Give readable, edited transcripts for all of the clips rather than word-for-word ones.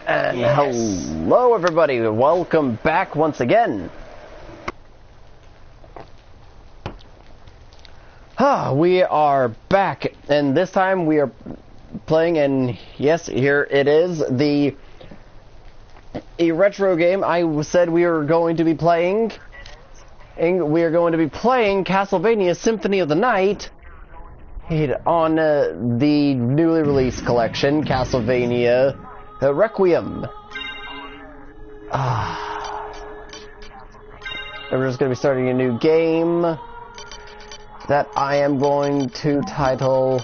And hello everybody, welcome back once again. We are back, and this time we are playing, and yes, here it is, a retro game. I said we are going to be playing, Castlevania Symphony of the Night on the newly released collection, Castlevania Requiem. We're just going to be starting a new game that I am going to title,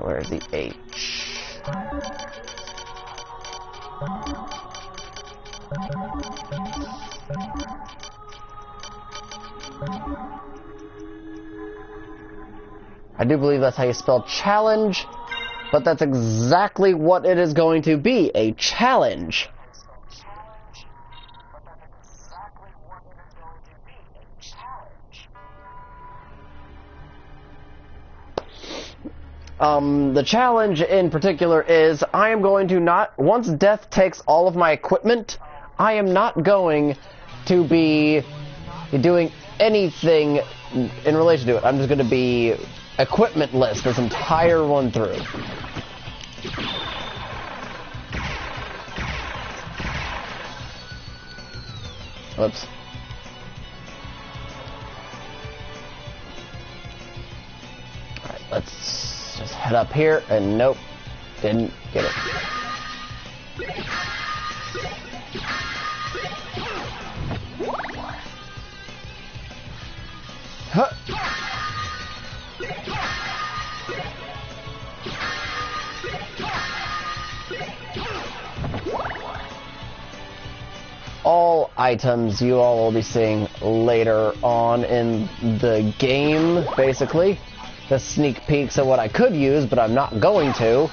where's the H? I do believe that's how you spell challenge, but that's exactly what it is going to be, a challenge. The challenge in particular is I am going to not, once death takes all of my equipment, I am not going to be doing anything in relation to it. I'm just going to be equipmentless this entire one through. Whoops. Alright, let's just head up here, and nope, didn't get it. Huh. All items you all will be seeing later on in the game, basically. The sneak peeks of what I could use, but I'm not going to.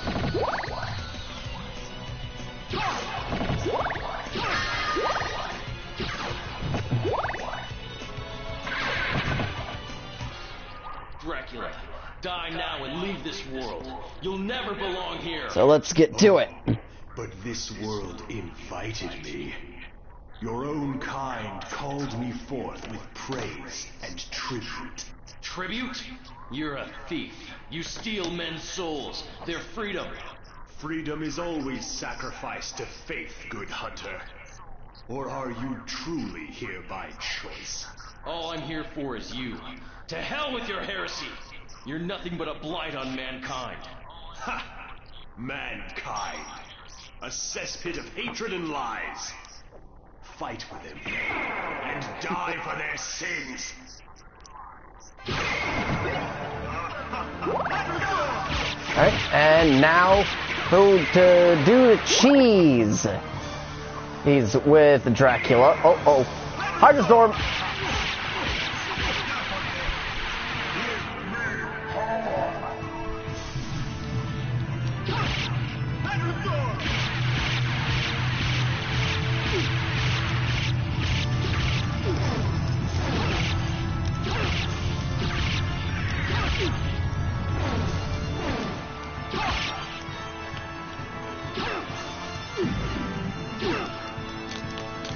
Dracula, die now and leave this world. You'll never belong here. So let's get to it. But this world invited me. Your own kind called me forth with praise and tribute. Tribute? You're a thief. You steal men's souls, their freedom. Freedom is always sacrificed to faith, good hunter. Or are you truly here by choice? All I'm here for is you. To hell with your heresy! You're nothing but a blight on mankind. Ha! Mankind. A cesspit of hatred and lies. Fight with them, and die for their sins! Alright, and now, who to do the cheese? He's with Dracula. Oh. Hydrostorm!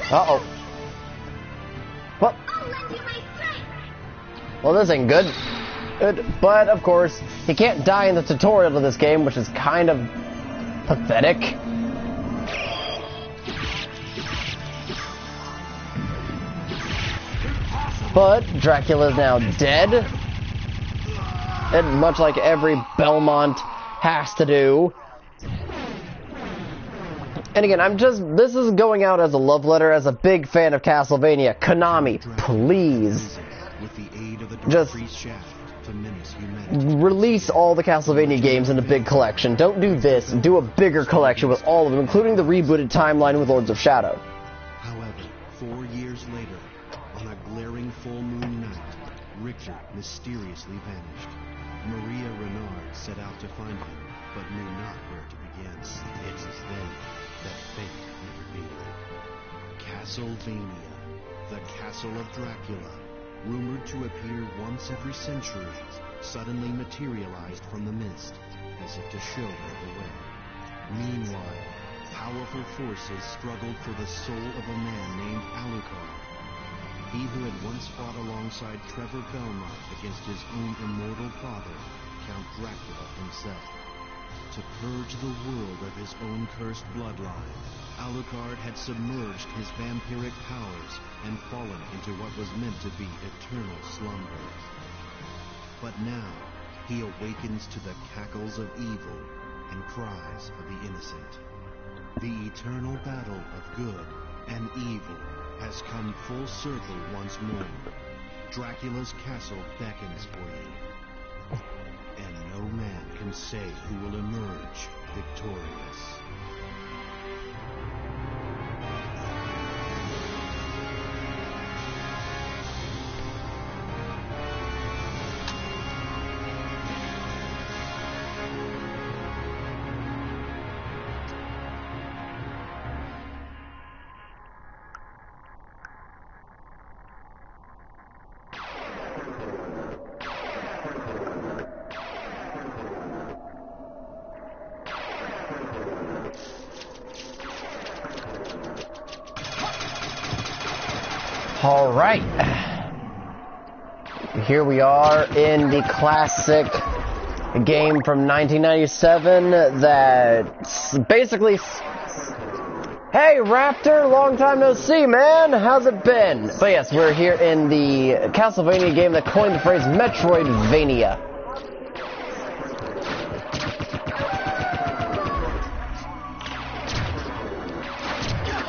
Uh-oh. Well, this ain't good. But, of course, he can't die in the tutorial of this game, which is kind of pathetic. But Dracula's now dead. And much like every Belmont has to do. And again, this is going out as a love letter, as a big fan of Castlevania. Konami, please, just release all the Castlevania games in a big collection. Don't do this, do a bigger collection with all of them, including the rebooted timeline with Lords of Shadow. However, 4 years later, on a glaring full moon night, Richard mysteriously vanished. Maria Renard set out to find him, but knew not where to begin. It was then that fate intervened. Castlevania, the Castle of Dracula, rumored to appear once every century, suddenly materialized from the mist, as if to show her the way. Meanwhile, powerful forces struggled for the soul of a man named Alucard. He who had once fought alongside Trevor Belmont against his own immortal father, Count Dracula himself. To purge the world of his own cursed bloodline, Alucard had submerged his vampiric powers and fallen into what was meant to be eternal slumber. But now, he awakens to the cackles of evil and cries of the innocent. The eternal battle of good and evil has come full circle once more. Dracula's castle beckons for you, and no man can say who will emerge victorious. All right, here we are in the classic game from 1997 that's basically... Hey, Raptor, long time no see, man. How's it been? But yes, we're here in the Castlevania game that coined the phrase Metroidvania.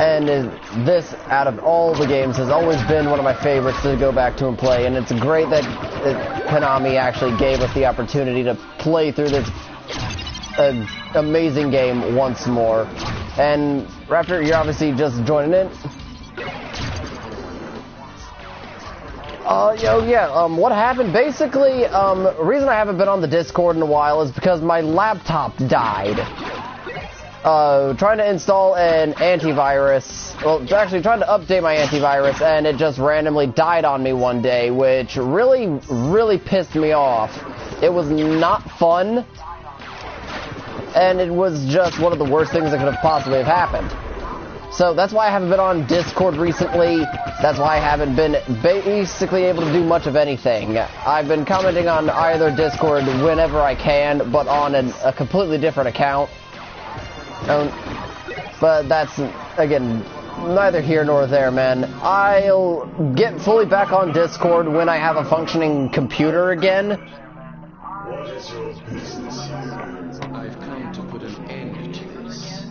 And this, out of all the games, has always been one of my favorites to go back to and play. And it's great that Konami actually gave us the opportunity to play through this amazing game once more. And Raptor, you're obviously just joining in. What happened? Basically, the reason I haven't been on the Discord in a while is because my laptop died. Trying to install an antivirus, well, actually trying to update my antivirus, and it just randomly died on me one day, which really pissed me off. It was not fun, and it was just one of the worst things that could have possibly have happened. So that's why I haven't been on Discord recently. That's why I haven't been basically able to do much of anything. I've been commenting on either Discord whenever I can, but on a completely different account. But that's, again, neither here nor there, man. I'll get fully back on Discord when I have a functioning computer again. What is your business here? I've come to put an end to this.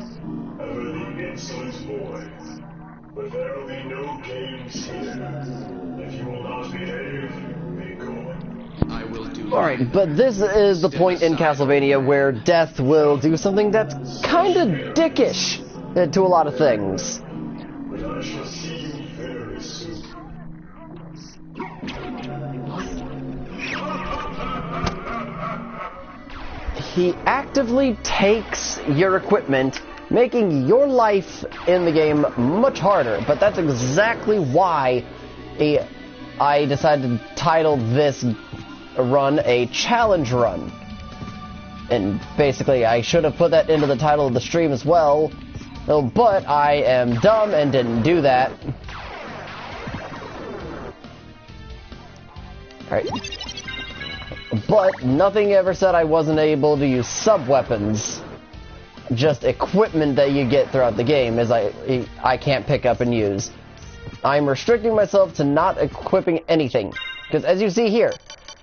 Ever insolent boy. But there will be no games here. If you will not behave, be gone. I will do. Alright, but this is the point in Castlevania where Death will do something that's kinda dickish to a lot of things. But I shall see you very soon. He actively takes your equipment, making your life in the game much harder, but that's exactly why I decided to title this run a challenge run. And basically, I should have put that into the title of the stream as well, but I am dumb and didn't do that. Alright. But nothing ever said I wasn't able to use sub-weapons. Just equipment that you get throughout the game is I can't pick up and use. I'm restricting myself to not equipping anything, because as you see here,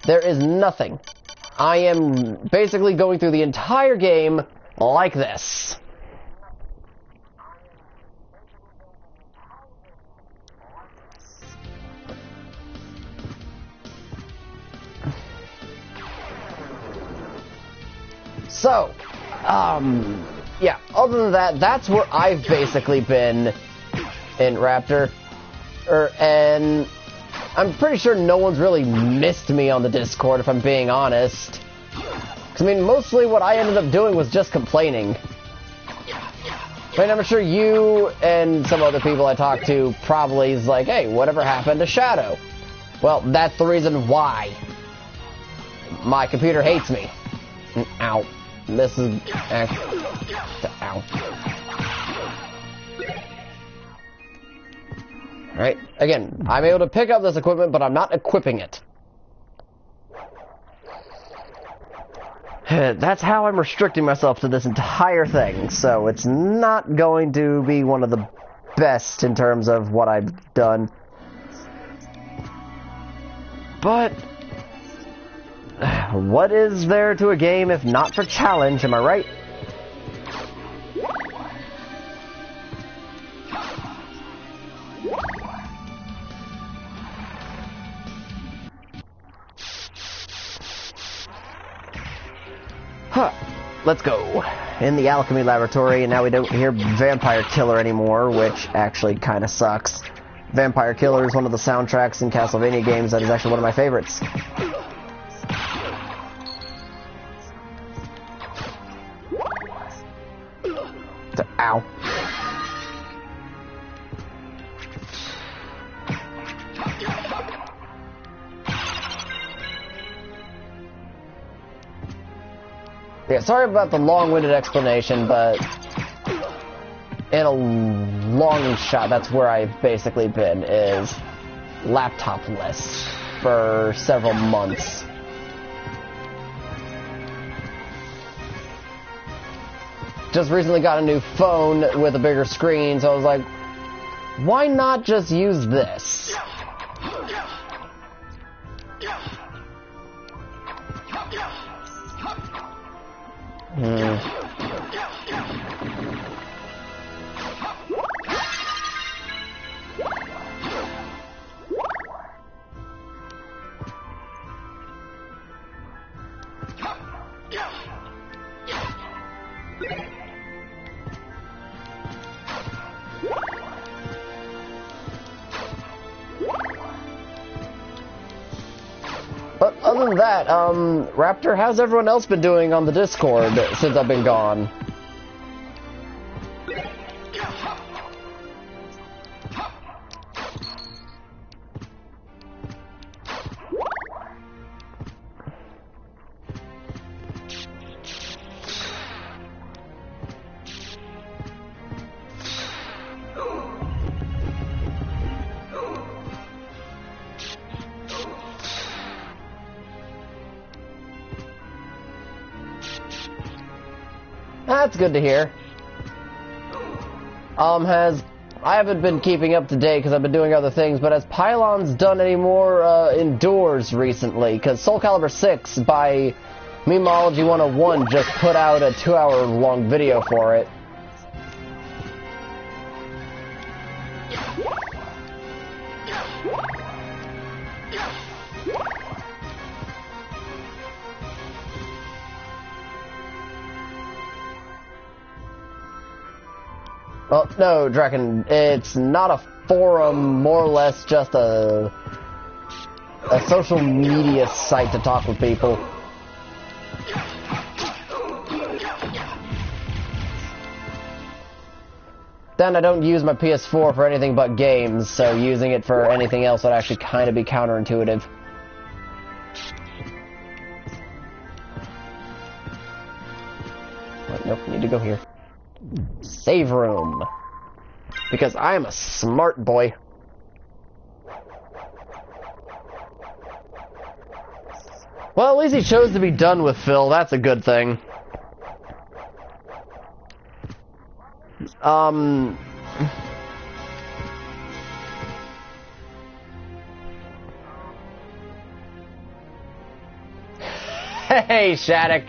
there is nothing. I am basically going through the entire game like this. So, yeah, other than that, that's where I've basically been in Raptor. And I'm pretty sure no one's really missed me on the Discord, if I'm being honest. 'Cause, I mean, mostly what I ended up doing was just complaining. I mean, I'm sure you and some other people I talked to probably is like, hey, whatever happened to Shadow? Well, that's the reason why. My computer hates me. Ow. This is... Ow. Alright, again, I'm able to pick up this equipment, but I'm not equipping it. That's how I'm restricting myself to this entire thing, so it's not going to be one of the best in terms of what I've done. But what is there to a game if not for challenge, am I right? Huh. Let's go. In the alchemy laboratory, and now we don't hear Vampire Killer anymore, which actually kind of sucks. Vampire Killer is one of the soundtracks in Castlevania games that is actually one of my favorites. Ow. Yeah, sorry about the long-winded explanation, but in a long shot, that's where I've basically been, is laptopless for several months. Just recently got a new phone with a bigger screen, so I was like, why not just use this? But other than that, Raptor, how's everyone else been doing on the Discord since I've been gone? That's good to hear. I haven't been keeping up to date because I've been doing other things, but has Pylons done any more indoors recently? Because Soul Calibur 6 by Memology 101 just put out a 2-hour-long video for it. Oh, no, Draken, it's not a forum, more or less just a social media site to talk with people. Then I don't use my PS4 for anything but games, so using it for anything else would actually kind of be counterintuitive. Wait, nope, need to go here. Save room. Because I am a smart boy. Well, at least he chose to be done with Phil. That's a good thing. Hey, Shattuck.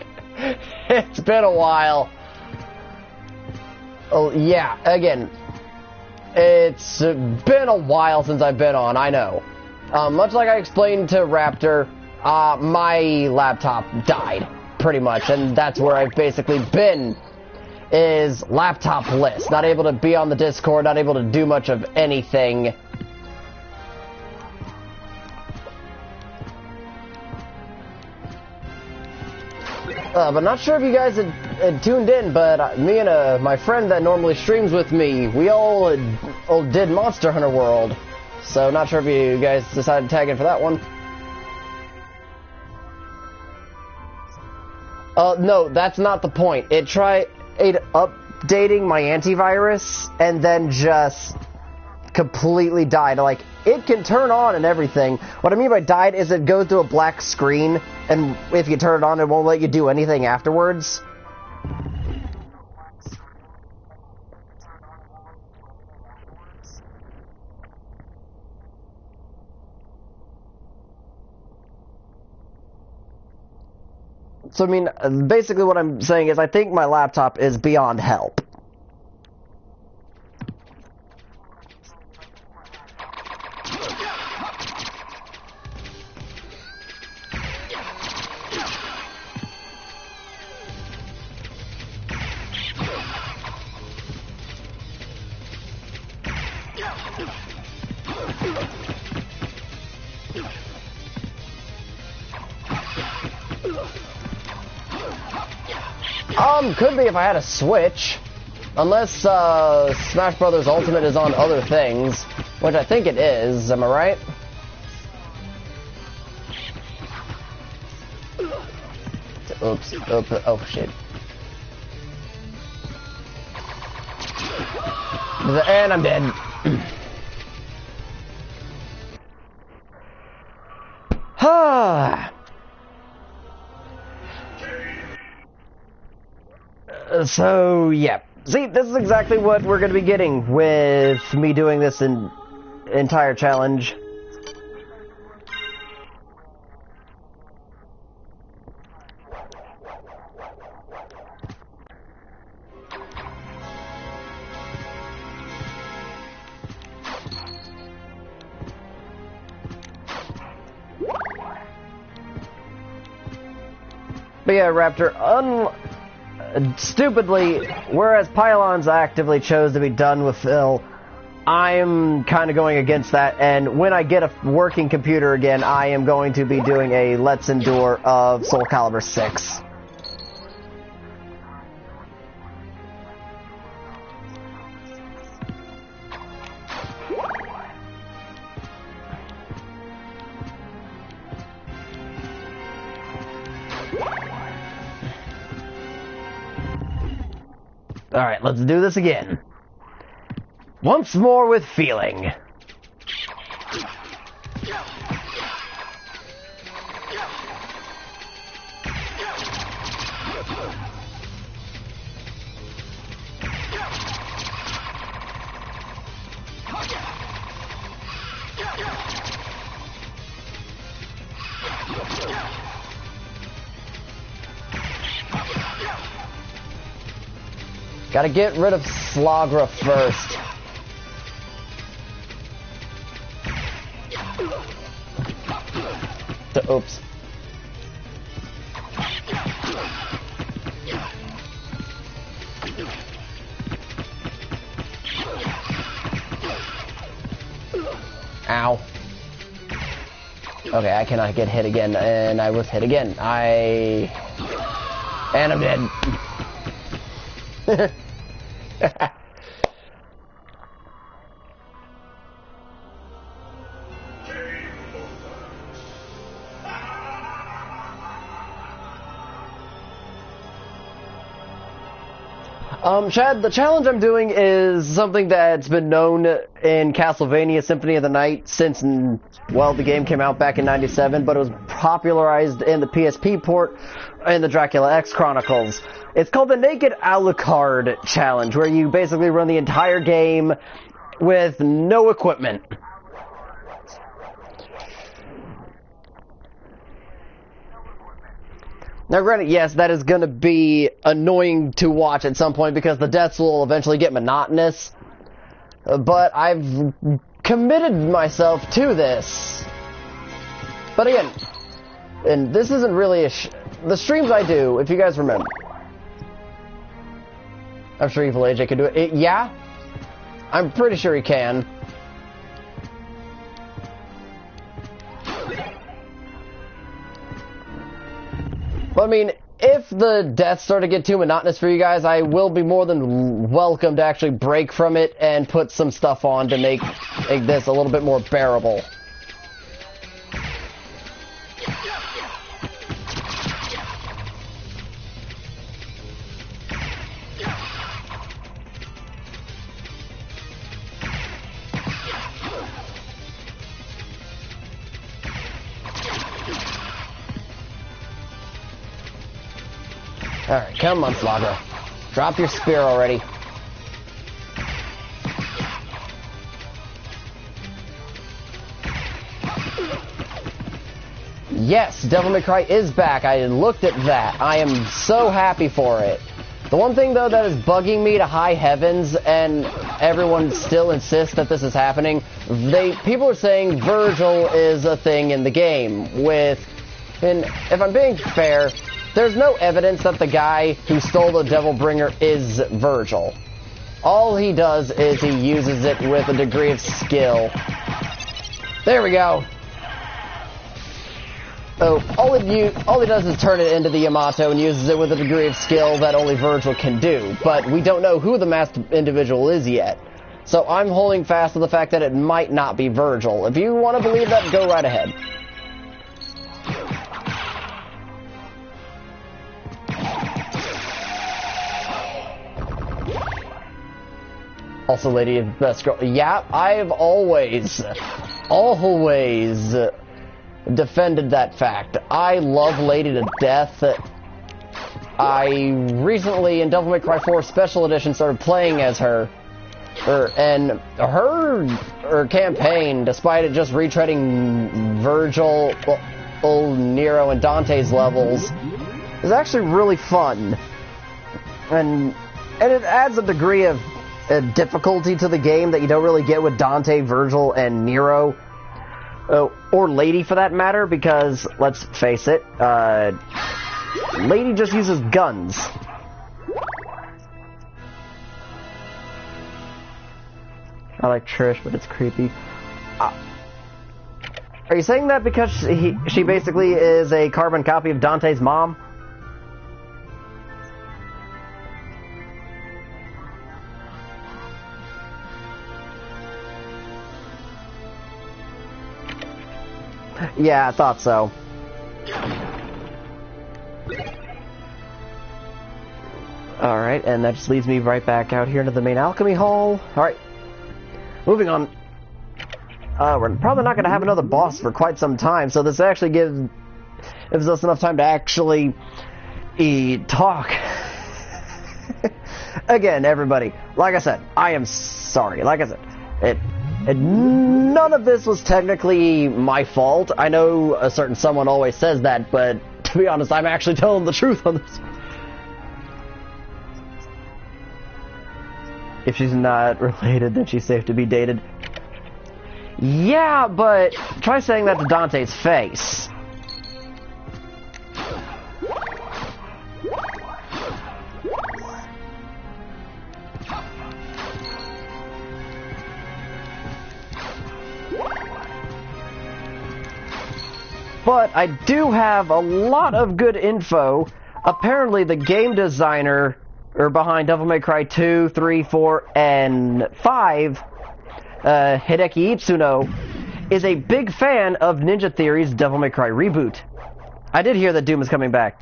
It's been a while. Oh, yeah, again, it's been a while since I've been on, I know. Much like I explained to Raptor, my laptop died, pretty much, and that's where I've basically been, is laptopless. Not able to be on the Discord, not able to do much of anything. But not sure if you guys had tuned in, but me and my friend that normally streams with me, we all did Monster Hunter World. So not sure if you guys decided to tag in for that one. No, that's not the point. It tried up updating my antivirus and then just completely died. Like, it can turn on and everything. What I mean by died is it goes to a black screen, and if you turn it on, it won't let you do anything afterwards. So, I mean, basically what I'm saying is I think my laptop is beyond help. Could be if I had a Switch. Unless, Smash Brothers Ultimate is on other things. Which I think it is, am I right? Oops, oh shit. And I'm dead. So, yeah. See, this is exactly what we're going to be getting with me doing this entire challenge. But yeah, Raptor, stupidly, whereas Pylons actively chose to be done with Phil, I'm kind of going against that, and when I get a working computer again, I am going to be doing a Let's Endure of Soul Calibur 6. Alright, let's do this again. Once more with feeling. Gotta get rid of Slagra first. Oops. Ow. Okay, I cannot get hit again, and I was hit again. And I'm dead. Chad, the challenge I'm doing is something that's been known in Castlevania Symphony of the Night since, well, the game came out back in '97, but it was popularized in the PSP port in the Dracula X Chronicles. It's called the Naked Alucard Challenge, where you basically run the entire game with no equipment. Now granted, yes, that is going to be annoying to watch at some point because the deaths will eventually get monotonous, but I've committed myself to this. But again, and this isn't really the streams I do, if you guys remember. I'm sure Evil AJ can do it. Yeah? I'm pretty sure he can. But I mean, if the deaths start to get too monotonous for you guys, I will be more than welcome to actually break from it and put some stuff on to make this a little bit more bearable. Alright, come on, Flagra. Drop your spear already. Yes, Devil May Cry is back. I looked at that. I am so happy for it. The one thing, though, that is bugging me to high heavens, and everyone still insists that this is happening, people are saying Virgil is a thing in the game, and if I'm being fair, there's no evidence that the guy who stole the Devil Bringer is Virgil. All he does is he uses it with a degree of skill. There we go. Oh, all he does is turn it into the Yamato and uses it with a degree of skill that only Virgil can do, but we don't know who the masked individual is yet. So I'm holding fast to the fact that it might not be Virgil. If you want to believe that, go right ahead. Also, Lady of Best Girl. Yeah, I've always defended that fact. I love Lady to death. I recently, in Devil May Cry 4 Special Edition, started playing as her. And her campaign, despite it just retreading Virgil, Nero, and Dante's levels, is actually really fun. And it adds a degree of difficulty to the game that you don't really get with Dante, Virgil, and Nero. Or Lady, for that matter, because, let's face it, Lady just uses guns. I like Trish, but it's creepy. Are you saying that because she basically is a carbon copy of Dante's mom? Yeah, I thought so. Alright, and that just leads me right back out here into the main alchemy hall. Alright, moving on. We're probably not going to have another boss for quite some time, so this actually gives us enough time to actually talk. Again, everybody, like I said, I am sorry. Like I said, none of this was technically my fault. I know a certain someone always says that, but to be honest, I'm actually telling the truth on this. If she's not related, then she's safe to be dated. Yeah, but try saying that to Dante's face. But I do have a lot of good info. Apparently the game designer behind Devil May Cry 2, 3, 4, and 5, Hideki Itsuno, is a big fan of Ninja Theory's Devil May Cry reboot. I did hear that Doom is coming back.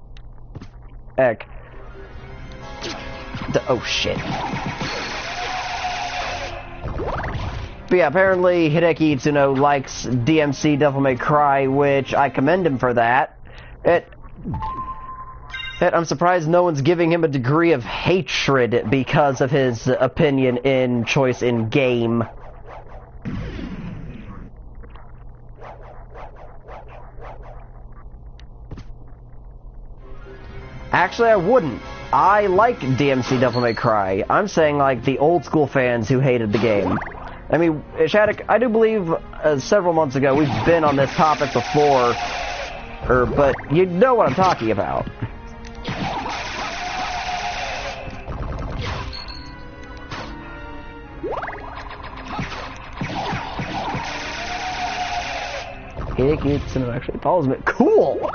Heck. Oh shit. But yeah, apparently Hideki Itsuno likes DMC Devil May Cry, which I commend him for that. I'm surprised no one's giving him a degree of hatred because of his opinion in choice in game. Actually, I wouldn't. I like DMC Devil May Cry. I'm saying, like, the old school fans who hated the game. I mean, Shattuck, I do believe several months ago we've been on this topic before, but you know what I'm talking about. Hideki Itsuno actually follows me. Cool!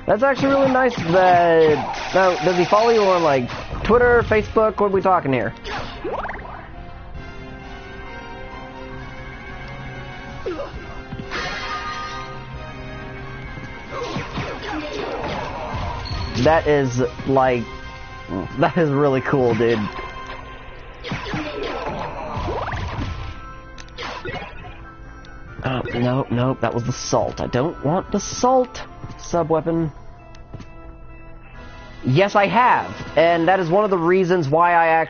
That's actually really nice that... Now, does he follow you on, like, Twitter, Facebook? What are we talking here? That is, like... That is really cool, dude. Oh, no, that was the salt. I don't want the salt. sub-weapon? Yes, I have, and that is one of the reasons why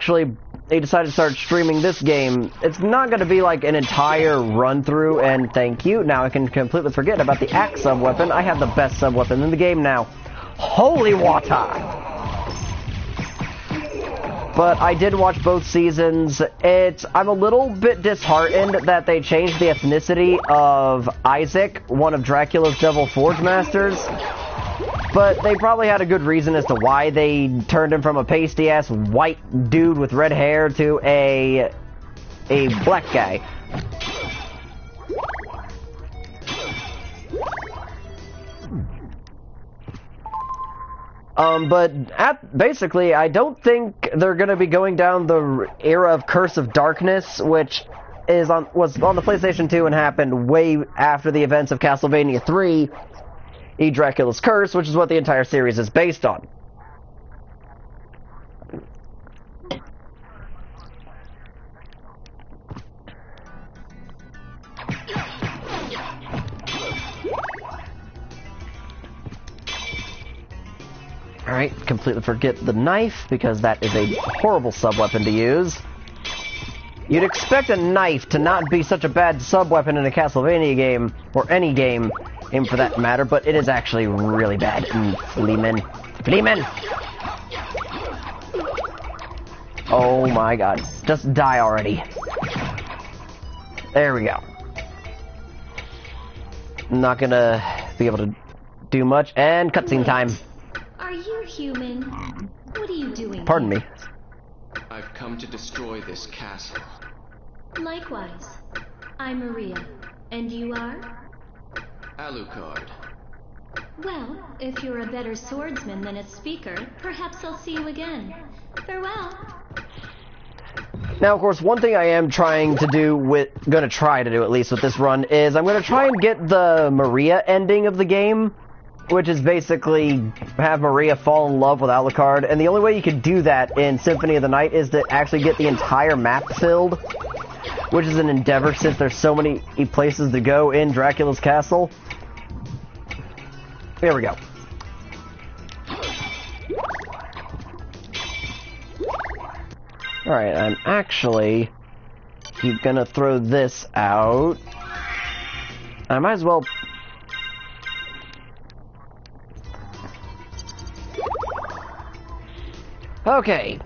they decided to start streaming this game. It's not going to be like an entire run-through, and thank you. Now I can completely forget about the axe sub-weapon. I have the best sub-weapon in the game now. Holy water! But I did watch both seasons. I'm a little bit disheartened that they changed the ethnicity of Isaac, one of Dracula's Devil Forge Masters. But they probably had a good reason as to why they turned him from a pasty-ass white dude with red hair to a black guy. Basically, I don't think they're going to be going down the era of Curse of Darkness, which was on the PlayStation 2 and happened way after the events of Castlevania 3, Dracula's Curse, which is what the entire series is based on. Alright, completely forget the knife, because that is a horrible sub-weapon to use. You'd expect a knife to not be such a bad sub-weapon in a Castlevania game, or any game for that matter, but it is actually really bad. Fleeman. Fleeman! Oh my god. Just die already. There we go. Not gonna be able to do much, and cutscene time. Are you human? What are you doing? Pardon me. I've come to destroy this castle. Likewise. I'm Maria. And you are? Alucard. Well, if you're a better swordsman than a speaker, perhaps I'll see you again. Farewell. Now, of course, one thing I am gonna try to do at least with this run is I'm gonna try and get the Maria ending of the game, which is basically have Maria fall in love with Alucard, and the only way you can do that in Symphony of the Night is to actually get the entire map filled, which is an endeavor since there's so many places to go in Dracula's castle. There we go. Alright, I'm actually gonna throw this out. I might as well... Okay.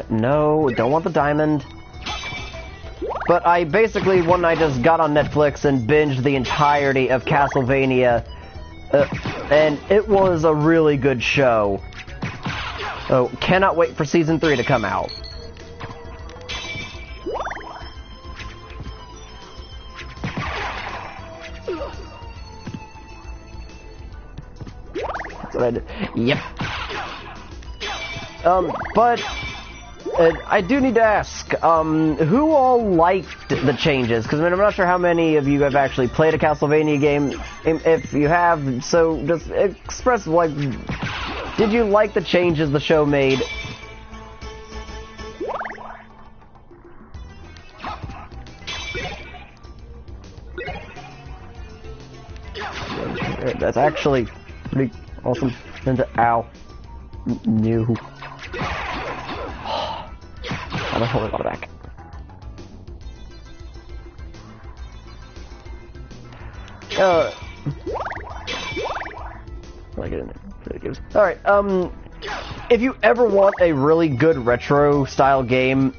No, don't want the diamond. But I basically, one night, just got on Netflix and binged the entirety of Castlevania. And it was a really good show. Oh, cannot wait for Season 3 to come out. That's what I did. Yep. But I do need to ask, who all liked the changes? Because, I mean, I'm not sure how many of you have actually played a Castlevania game. If you have, so just express, like, did you like the changes the show made? That's actually pretty awesome. Ow. No. I'm gonna hold it back. Get in there. Alright, if you ever want a really good retro style game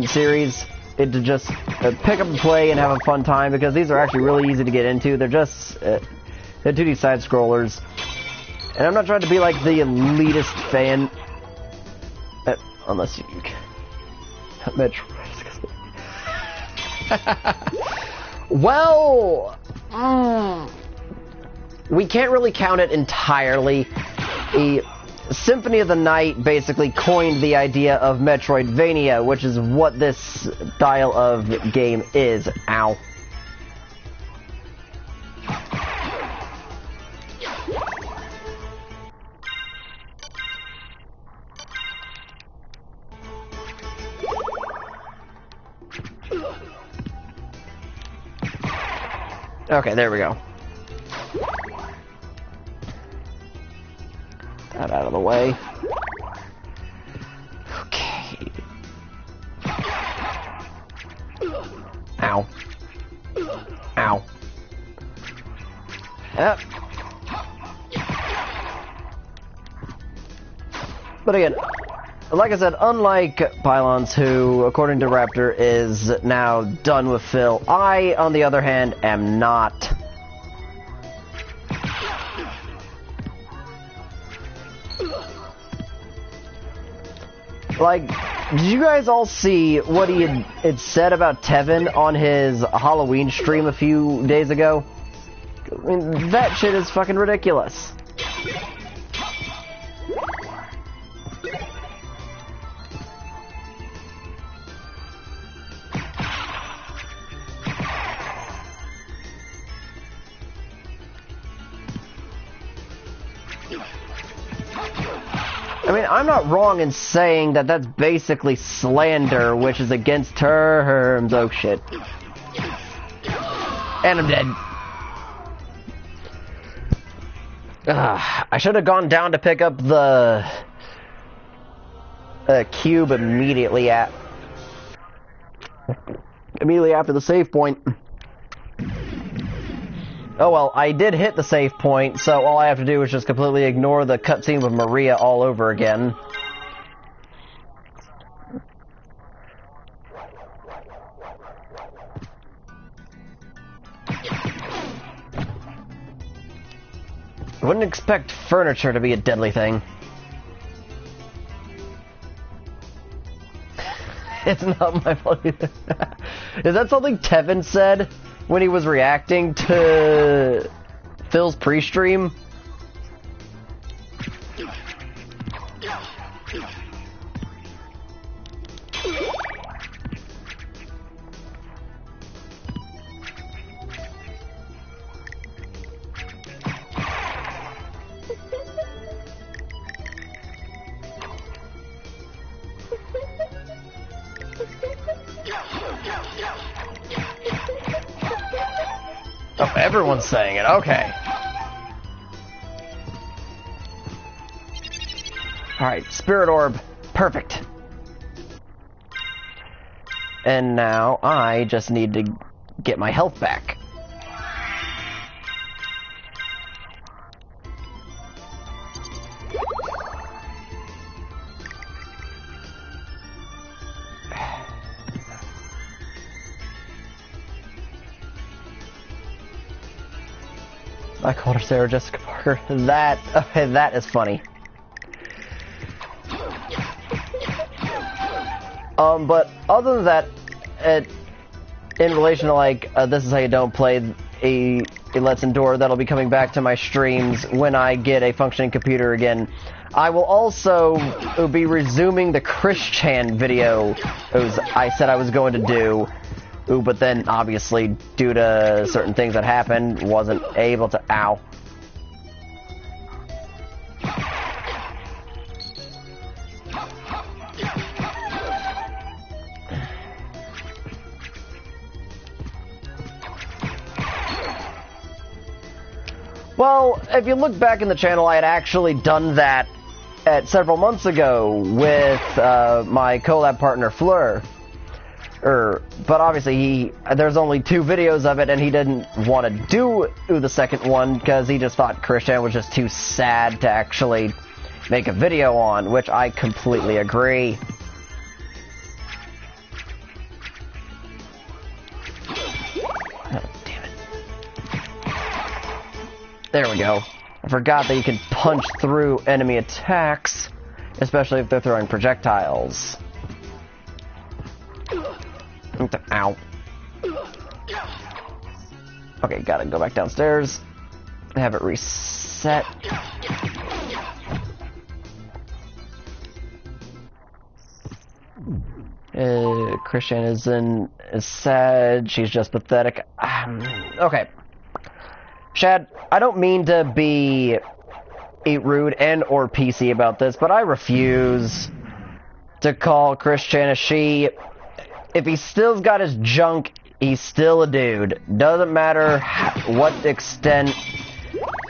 series, to just pick up and play and have a fun time, because these are actually really easy to get into. They're just they're 2D side scrollers. And I'm not trying to be like the elitist fan, unless you Metroid. Well, we can't really count it entirely. The Symphony of the Night basically coined the idea of Metroidvania, which is what this style of game is. Ow. Okay, there we go. That out of the way. Okay. Ow. Ow. Yep. But again, like I said, unlike Pylons, who, according to Raptor, is now done with Phil, I, on the other hand, am not. Like, did you guys all see what he had said about Tevin on his Halloween stream a few days ago? I mean, that shit is fucking ridiculous. I mean, I'm not wrong in saying that that's basically slander, which is against terms. Oh shit. And I'm dead. I should have gone down to pick up the cube immediately after the save point. Oh well, I did hit the save point, so all I have to do is just completely ignore the cutscene with Maria all over again. I wouldn't expect furniture to be a deadly thing. It's not my fault either. Is that something Tevin said when he was reacting to Phil's pre-stream? Oh, everyone's saying it. Okay. Alright, Spirit Orb. Perfect. And now I just need to get my health back. I called her Sarah Jessica Parker. That is funny. But other than that, in relation to like, this is how you don't play a Let's Endure, that'll be coming back to my streams when I get a functioning computer again. I will also be resuming the Chris-chan video I said I was going to do. But then, obviously, due to certain things that happened, wasn't able to... Ow. Well, if you look back in the channel, I had actually done that several months ago with my collab partner, Fleur. But obviously there's only 2 videos of it, and he didn't want to do the second one because he just thought Christian was just too sad to actually make a video on, which I completely agree. Oh, damn it. There we go. I forgot that you can punch through enemy attacks, especially if they're throwing projectiles. Ow. Okay, gotta go back downstairs. Have it reset. Christian is sad. She's just pathetic. Okay. Shad, I don't mean to be rude and or PC about this, but I refuse to call Christian a she. If he still's got his junk, he's still a dude. Doesn't matter what extent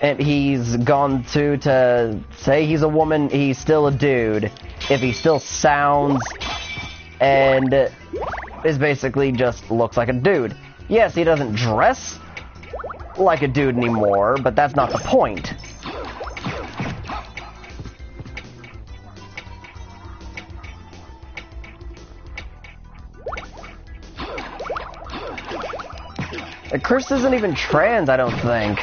and he's gone to say he's a woman, he's still a dude. If he still sounds and is basically just looks like a dude. Yes, he doesn't dress like a dude anymore, but that's not the point. Chris isn't even trans, I don't think.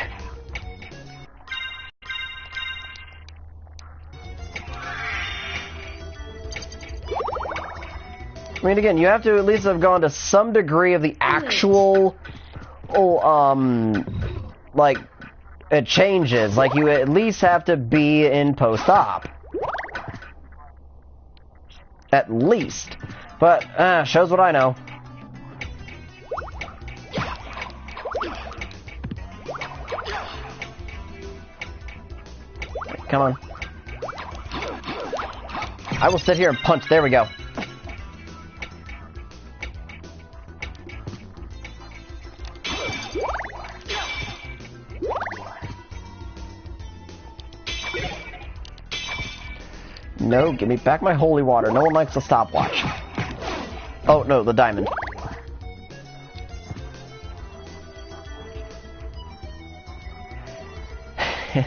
I mean, again, you have to at least have gone to some degree of the actual, like, it changes. Like, you at least have to be in post-op. At least. But, shows what I know. Come on. I will sit here and punch. There we go. No, give me back my holy water. No one likes the stopwatch. Oh, no, the diamond.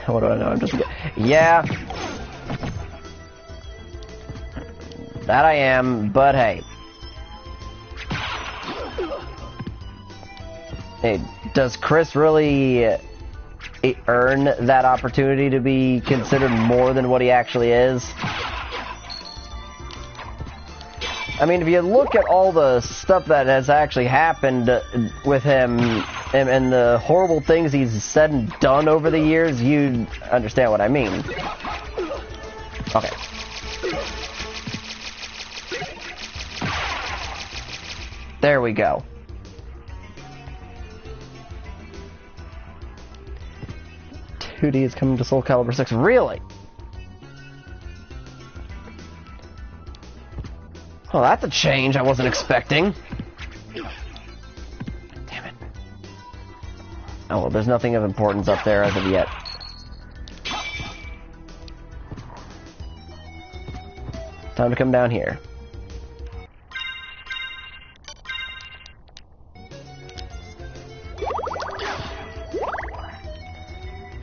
What do I know? I'm just... Yeah. That I am, but hey. Hey, does Chris really earn that opportunity to be considered more than what he actually is? I mean, if you look at all the stuff that has actually happened with him and the horrible things he's said and done over the years, you understand what I mean. Okay. There we go. $2D is coming to Soul Calibur 6. Really? Well, that's a change I wasn't expecting. Damn it. Oh, well, there's nothing of importance up there as of yet. Time to come down here.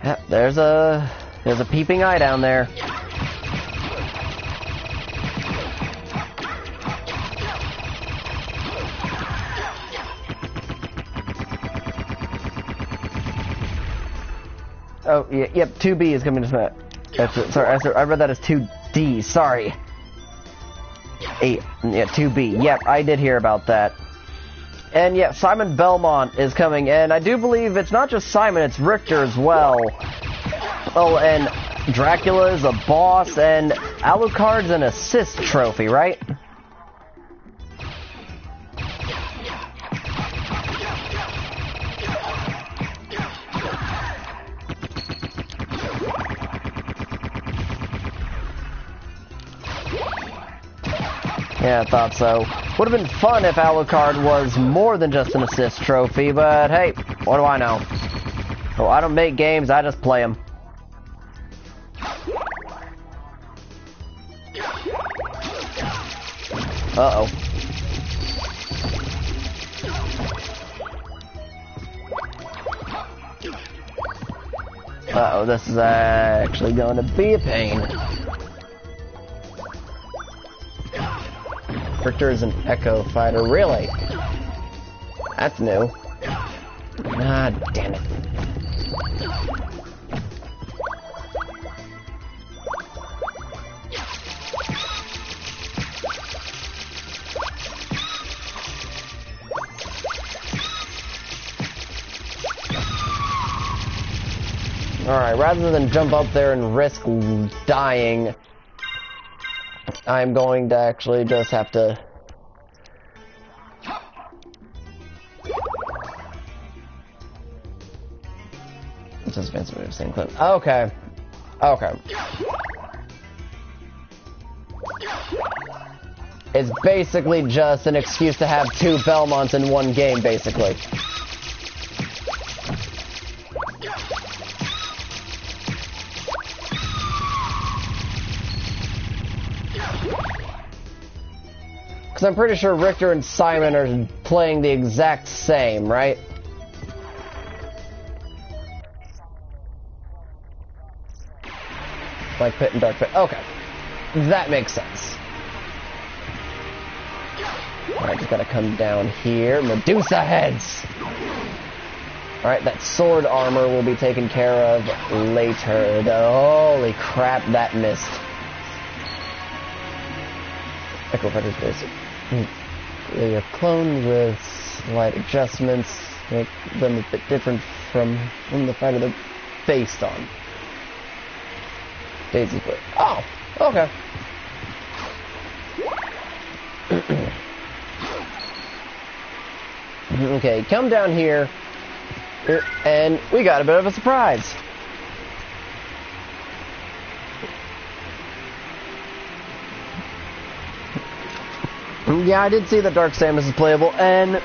Yep, there's a peeping eye down there. Oh, yeah, yep, 2B is coming to smack. Sorry, I read that as 2D, sorry. Yeah, 2B. Yep, I did hear about that. And yeah, Simon Belmont is coming, and I do believe it's not just Simon, it's Richter as well. Oh, and Dracula is a boss, and Alucard's an assist trophy, right? Yeah, I thought so. Would have been fun if Alucard was more than just an assist trophy, but hey, what do I know? Oh, I don't make games, I just play them. Uh-oh. Uh-oh, this is actually going to be a pain. Richter is an Echo fighter, really? That's new. Ah, damn it. Alright, rather than jump up there and risk dying, I'm going to actually just have to... It's just fancy way of saying clip. Okay. Okay. It's basically just an excuse to have two Belmonts in one game, basically. Because I'm pretty sure Richter and Simon are playing the exact same, right? Like Pit and Dark Pit. Okay. That makes sense. Alright, just gotta come down here. Medusa heads! Alright, that sword armor will be taken care of later. Holy crap, that missed. Echo Fighter's basic. Your clone with slight adjustments make them a bit different from the fighter they're based on. Daisy Foot. Oh, okay. Okay, come down here, and we got a bit of a surprise. Yeah, I did see that Dark Samus is playable, and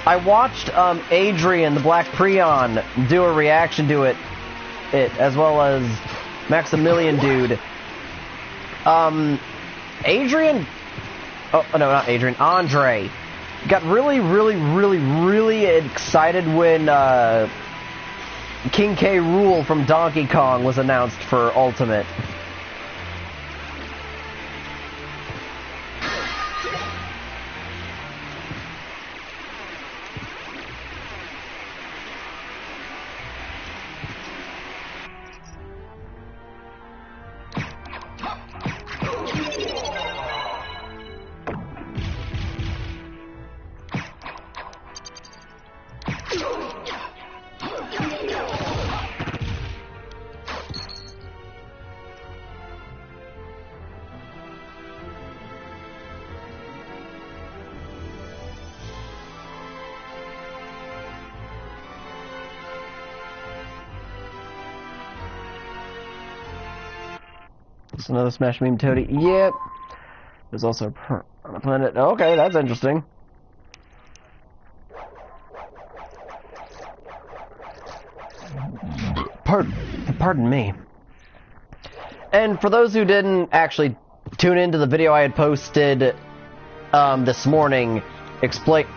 I watched Adrian, the Black Prion, do a reaction to it as well as Maximilian Dude. Adrian... Oh, no, not Adrian. Andre got really excited when King K. Rool from Donkey Kong was announced for Ultimate. It's another Smash Meme Toady. Yep. There's also on a planet. Okay, that's interesting. Pardon me. And for those who didn't actually tune into the video I had posted this morning,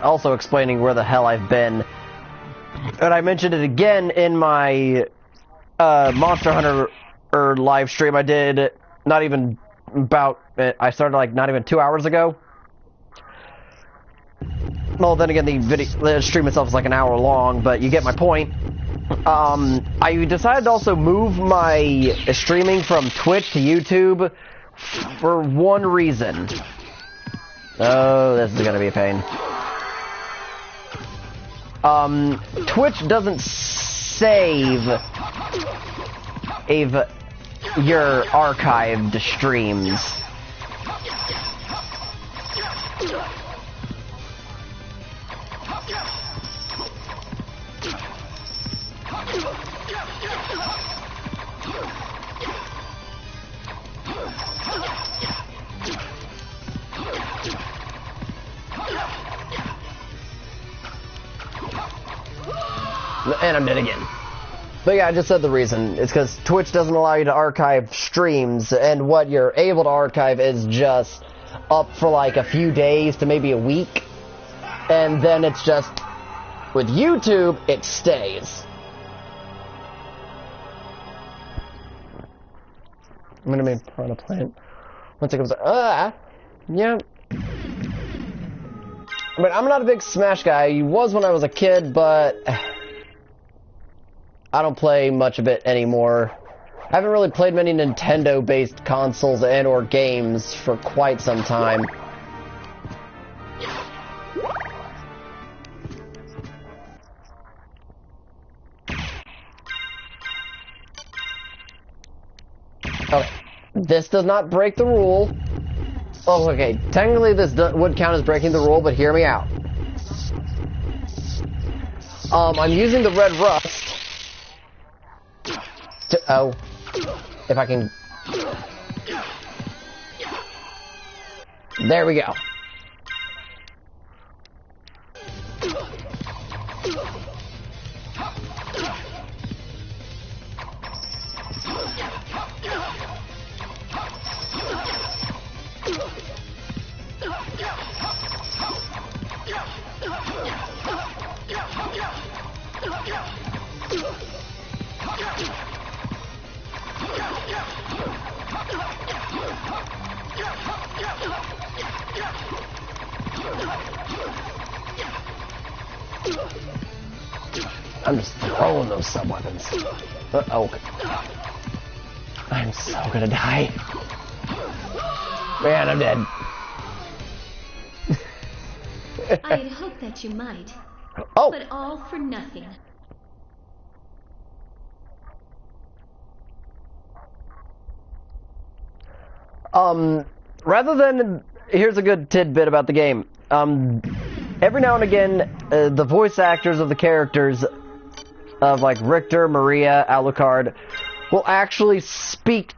also explaining where the hell I've been, and I mentioned it again in my Monster Hunter live stream I did. Not even about... I started like not even 2 hours ago. Well, then again, the stream itself is like an hour long, but you get my point. I decided to also move my streaming from Twitch to YouTube for one reason. Oh, this is gonna be a pain. Twitch doesn't save your archived streams. And I'm dead again. But yeah, I just said the reason. It's because Twitch doesn't allow you to archive streams, and what you're able to archive is just up for like a few days to maybe a week. And then it's just, with YouTube, it stays. I'm gonna make Piranha Plant. Once it comes yeah. But I'm not a big Smash guy. I was when I was a kid, but I don't play much of it anymore. I haven't really played many Nintendo-based consoles and or games for quite some time. Okay, this does not break the rule. Oh, okay, technically this would count as breaking the rule, but hear me out. I'm using the red rust. Oh, if I can... There we go. I'm just throwing those sub-weapons. Oh. I'm so gonna die. Man, I'm dead. I'd hope that you might. Oh! But all for nothing. Rather than... Here's a good tidbit about the game. Every now and again, the voice actors of the characters of, like, Richter, Maria, Alucard will actually speak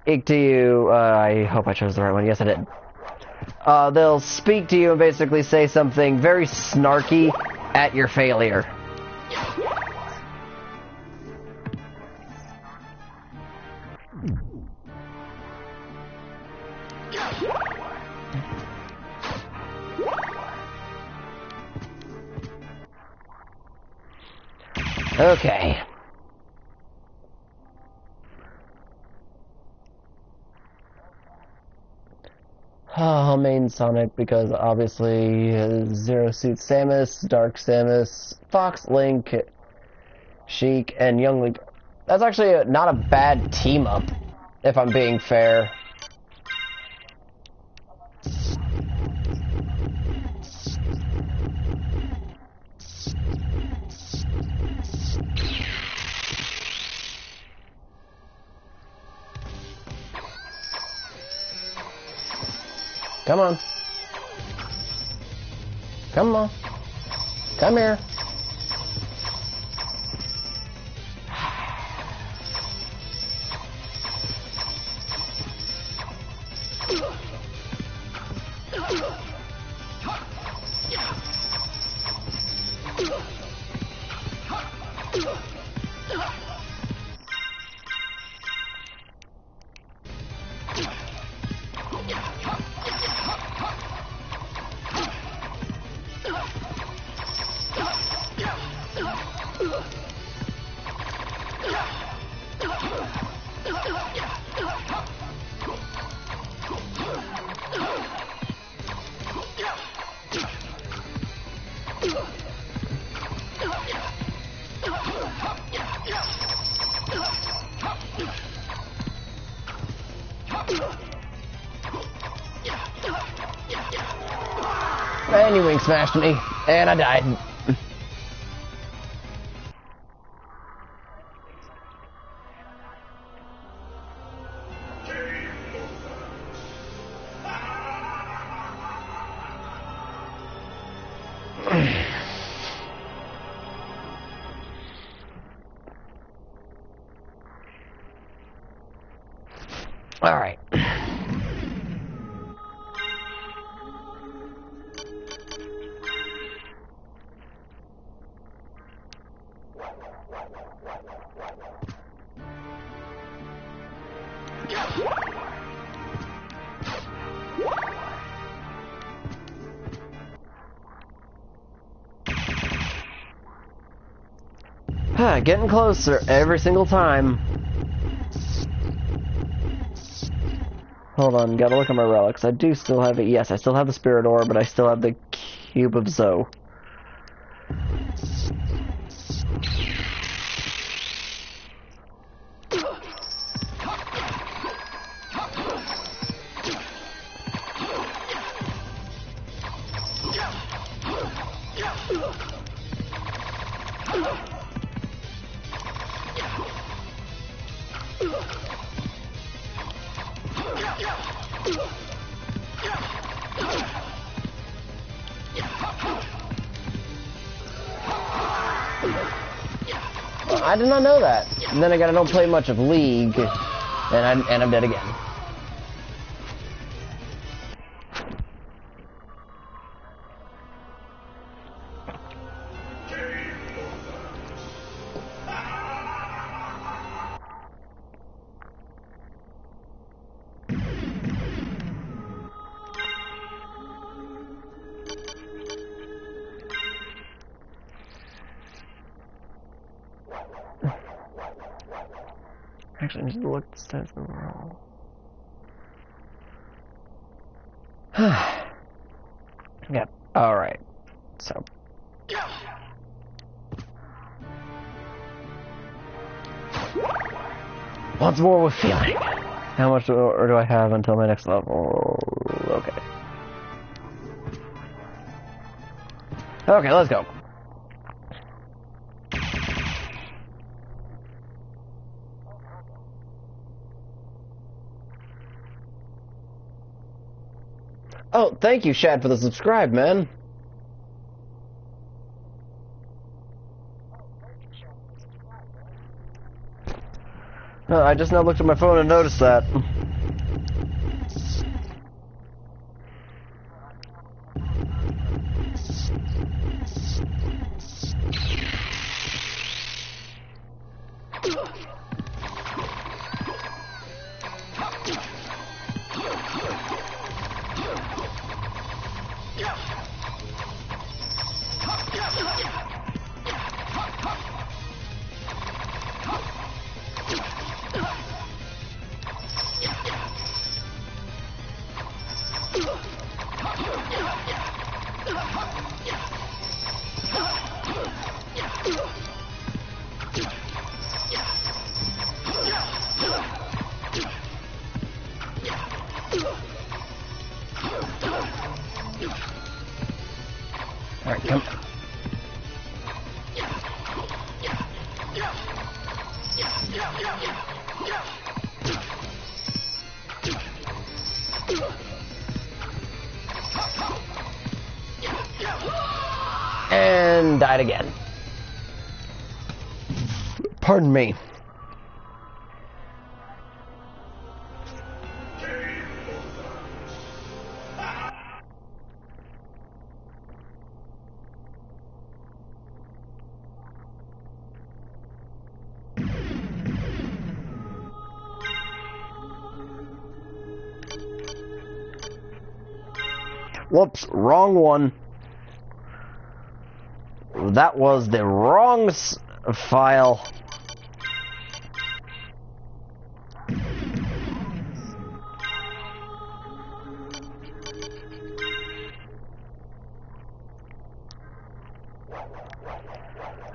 to you. I hope I chose the right one. Yes, I did. They'll speak to you and basically say something very snarky at your failure. Okay. Main Sonic, because obviously Zero Suit Samus, Dark Samus, Fox Link, Sheik, and Young Link. That's actually not a bad team-up, if I'm being fair. Come on. Come on. Come here. And you wing smashed me, and I died. All right. Getting closer every single time. Hold on, gotta look at my relics. I do still have it. Yes, I still have the Spirit Ore, but I still have the Cube of Zoe. I did not know that. And then again, I don't play much of League, and I'm dead again. Actually, I need to look at the stats overall. Yep. Alright. So. Once more with feeling. How much do I have until my next level? Okay. Okay, let's go. Oh, thank you, Shad, for the subscribe, man. Oh, I just now looked at my phone and noticed that. Alright, come. And died again. Pardon me. Whoops, wrong one. That was the wrong file.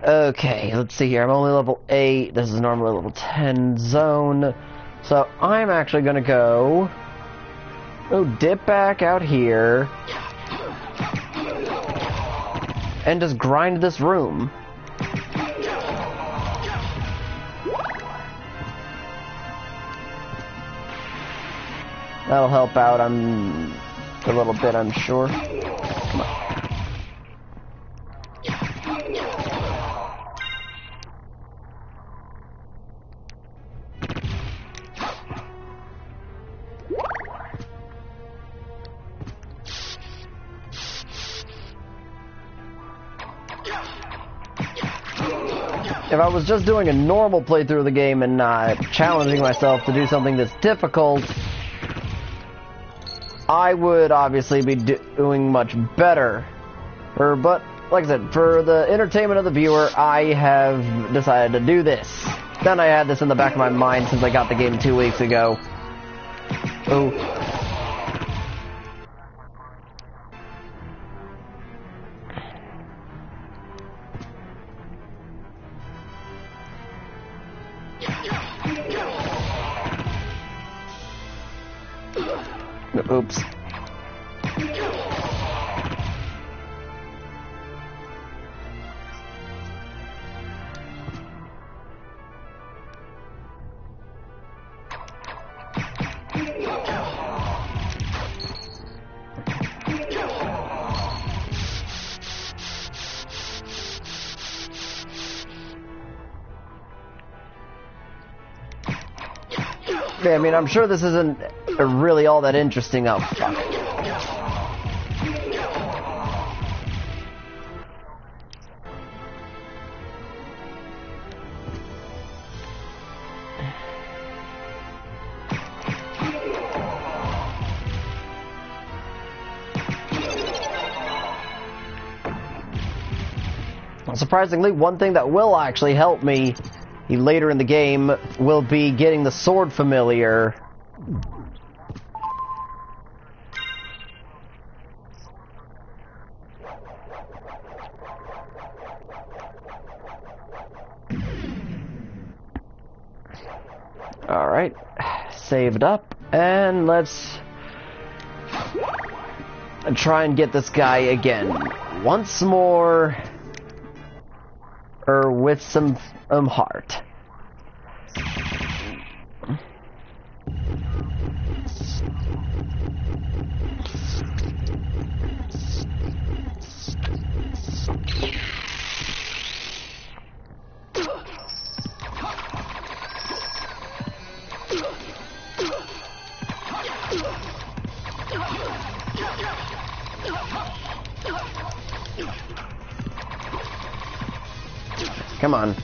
Okay, let's see here. I'm only level 8. This is normally level 10 zone. So I'm actually going to go... dip back out here. And just grind this room. That'll help out, I'm a little bit unsure. Come on. If I was just doing a normal playthrough of the game and not challenging myself to do something that's difficult, I would obviously be doing much better. But, like I said, for the entertainment of the viewer, I have decided to do this. Then I had this in the back of my mind since I got the game 2 weeks ago. Oh. Oops. Yeah, I mean, I'm sure this isn't really all that interesting. Oh, fuck. Surprisingly, one thing that will actually help me later in the game will be getting the sword familiar. Alright, saved up, and let's try and get this guy again. Once more, or with some heart. Come on.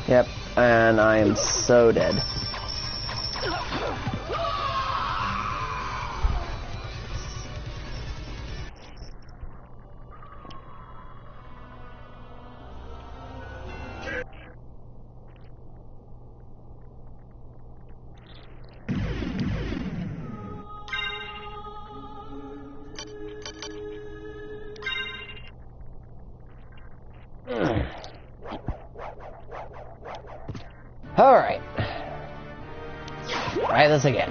Yep, and I am so dead. Alright. Try this again.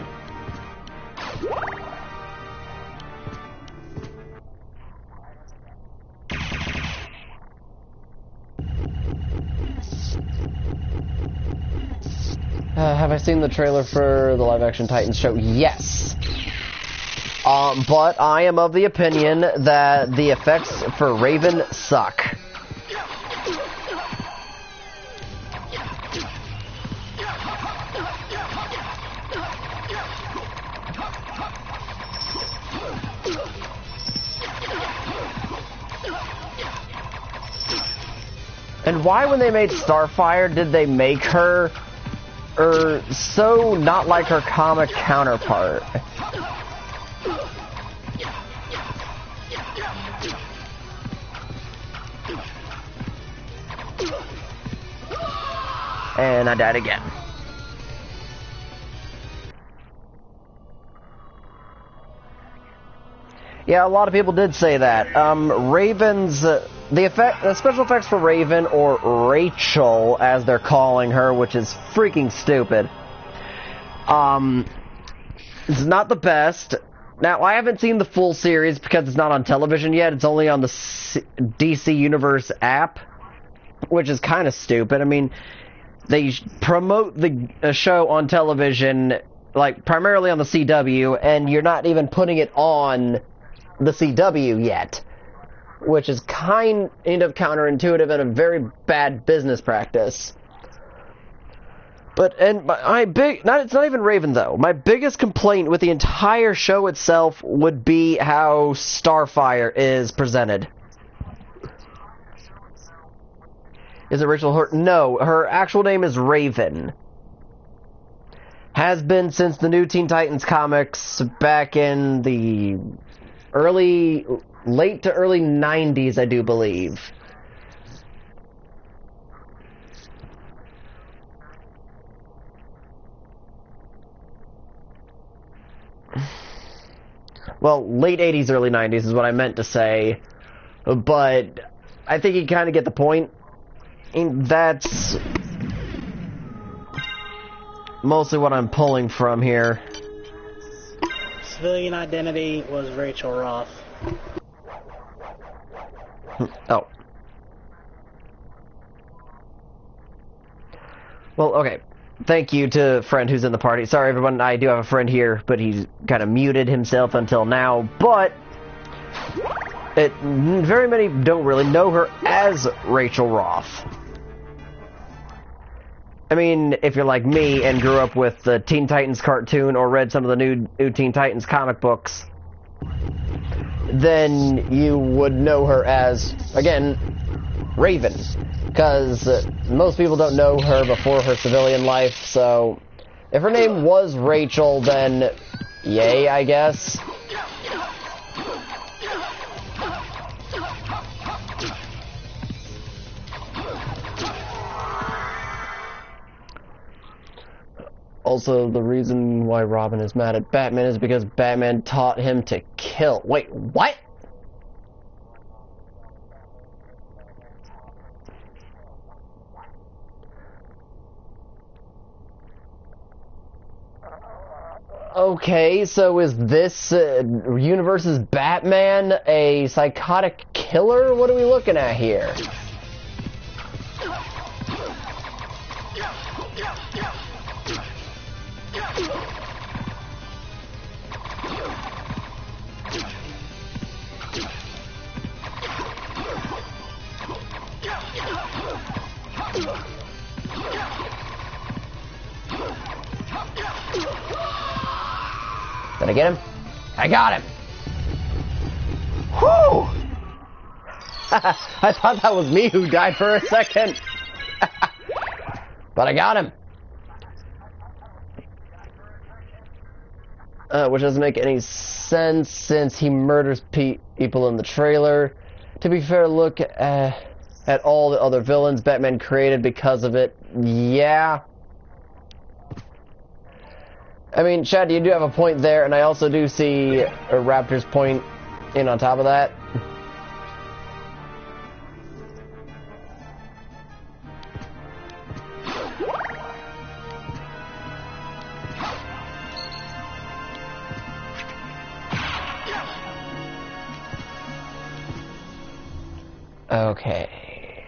Have I seen the trailer for the live-action Titans show? Yes. But I am of the opinion that the effects for Raven suck. And why, when they made Starfire, did they make her so not like her comic counterpart? And I died again. Yeah, a lot of people did say that. Raven's the special effects for Raven, or Rachel as they're calling her, which is freaking stupid. It's not the best. Now, I haven't seen the full series because it's not on television yet. It's only on the DC Universe app, which is kind of stupid. I mean, they promote the show on television, like, primarily on the CW, and you're not even putting it on the CW yet, which is kind of counterintuitive and a very bad business practice. It's not even Raven though. My biggest complaint with the entire show itself would be how Starfire is presented. Is it Rachel Hurt? No, her actual name is Raven. Has been since the new Teen Titans comics back in the late to early 90s, I do believe. Well, late 80s, early 90s is what I meant to say, but I think you kind of get the point. And that's mostly what I'm pulling from here. Civilian identity was Rachel Roth. Oh. Well, okay. Thank you to friend who's in the party. Sorry, everyone, I do have a friend here, but he's kind of muted himself until now. But very many don't really know her as Rachel Roth. I mean, if you're like me and grew up with the Teen Titans cartoon or read some of the new Teen Titans comic books, then you would know her as, again, Raven. Because most people don't know her before her civilian life, so if her name was Rachel, then yay, I guess. Also, the reason why Robin is mad at Batman is because Batman taught him to kill. kill. Wait, what? Okay, so is this universe's Batman a psychotic killer? What are we looking at here? Did I get him? I got him! Whew! I thought that was me who died for a second. But I got him. Which doesn't make any sense since he murders people in the trailer. To be fair, look at all the other villains Batman created because of it. Yeah. I mean, Chad, you do have a point there, and I also do see a Raptor's point in on top of that. Okay.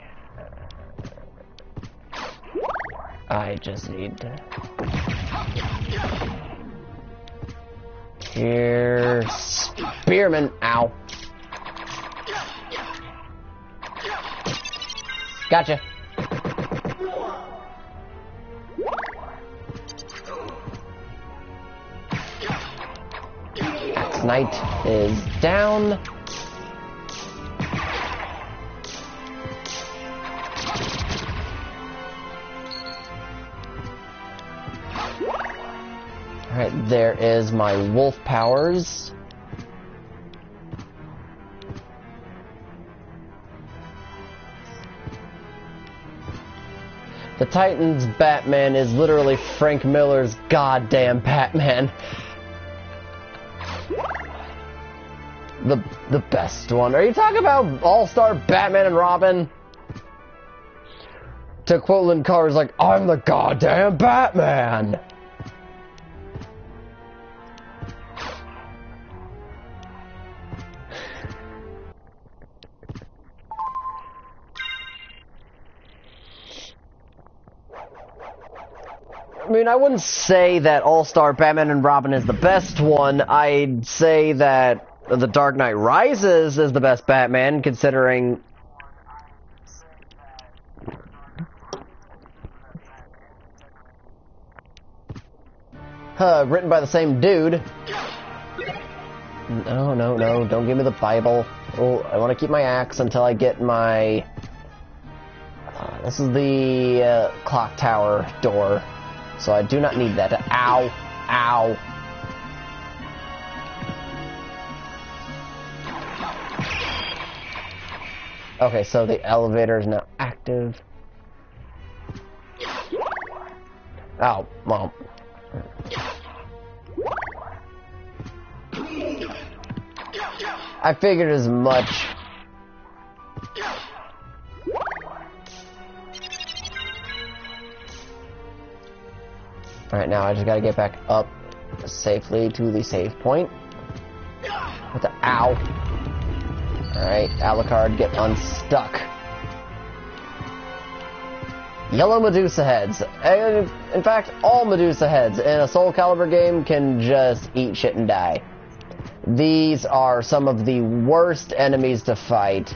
I just need to... Here... Spearman! Ow. Gotcha. Axe Knight is down. Alright, there is my wolf powers. The Titans Batman is literally Frank Miller's goddamn Batman. The best one. Are you talking about All-Star Batman and Robin? To quote Lynn Carter's like, I'm the goddamn Batman! I mean, I wouldn't say that All-Star Batman and Robin is the best one. I'd say that The Dark Knight Rises is the best Batman, considering... written by the same dude. No, don't give me the Bible. Oh, I want to keep my axe until I get my... this is the clock tower door. So I do not need that. Ow! Ow! Okay, so the elevator is now active. Ow, Mom. I figured as much. Alright, now I just gotta get back up safely to the save point. With the ow. Alright, Alucard, get unstuck. Yellow Medusa heads. And in fact, all Medusa heads in a Soul Calibur game can just eat shit and die. These are some of the worst enemies to fight.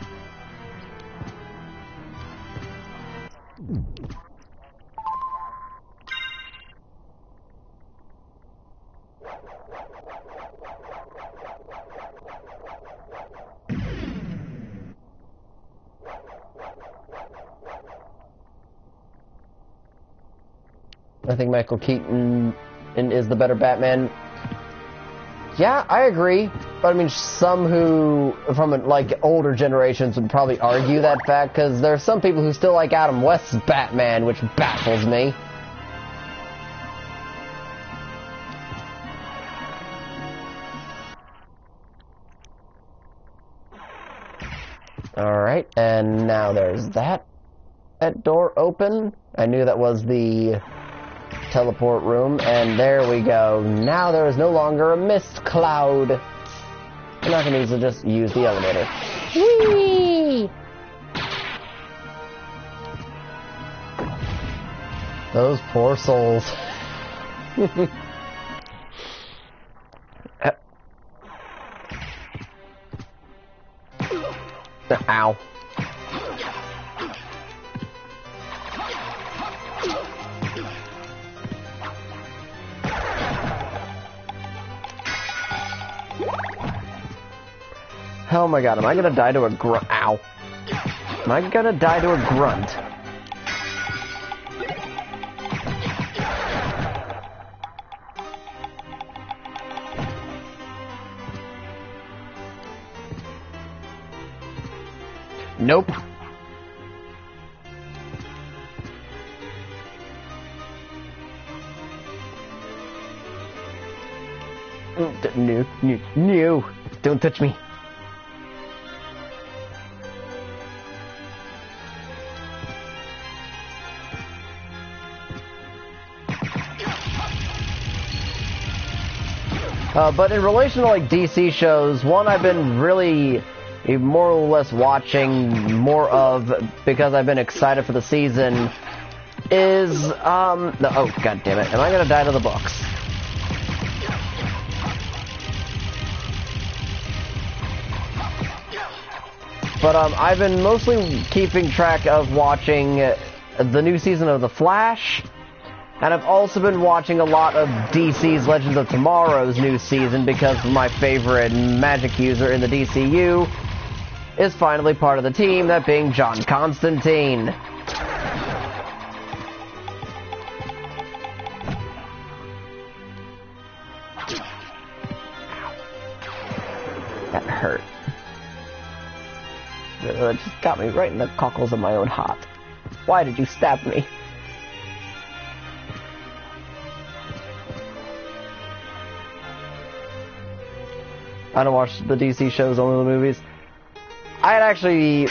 I think Michael Keaton is the better Batman. Yeah, I agree. But I mean, some who, from like older generations, would probably argue that fact, because there are some people who still like Adam West's Batman, which baffles me. Alright, and now there's that door open. I knew that was the teleport room, and there we go. Now there is no longer a mist cloud. I'm not gonna easily just use the elevator. Whee! Those poor souls. Ow. Oh my god, am I gonna die to a grunt? Ow. Am I gonna die to a grunt? Nope. No. Don't touch me. But in relation to like DC shows, one I've been really more or less watching more of because I've been excited for the season is oh god damn it, am I gonna die to the books? But I've been mostly keeping track of watching the new season of The Flash, and I've also been watching a lot of DC's Legends of Tomorrow's new season because my favorite magic user in the DCU is finally part of the team, that being John Constantine. That hurt. It just got me right in the cockles of my own heart. Why did you stab me? I don't watch the DC shows, only the movies. I'd actually,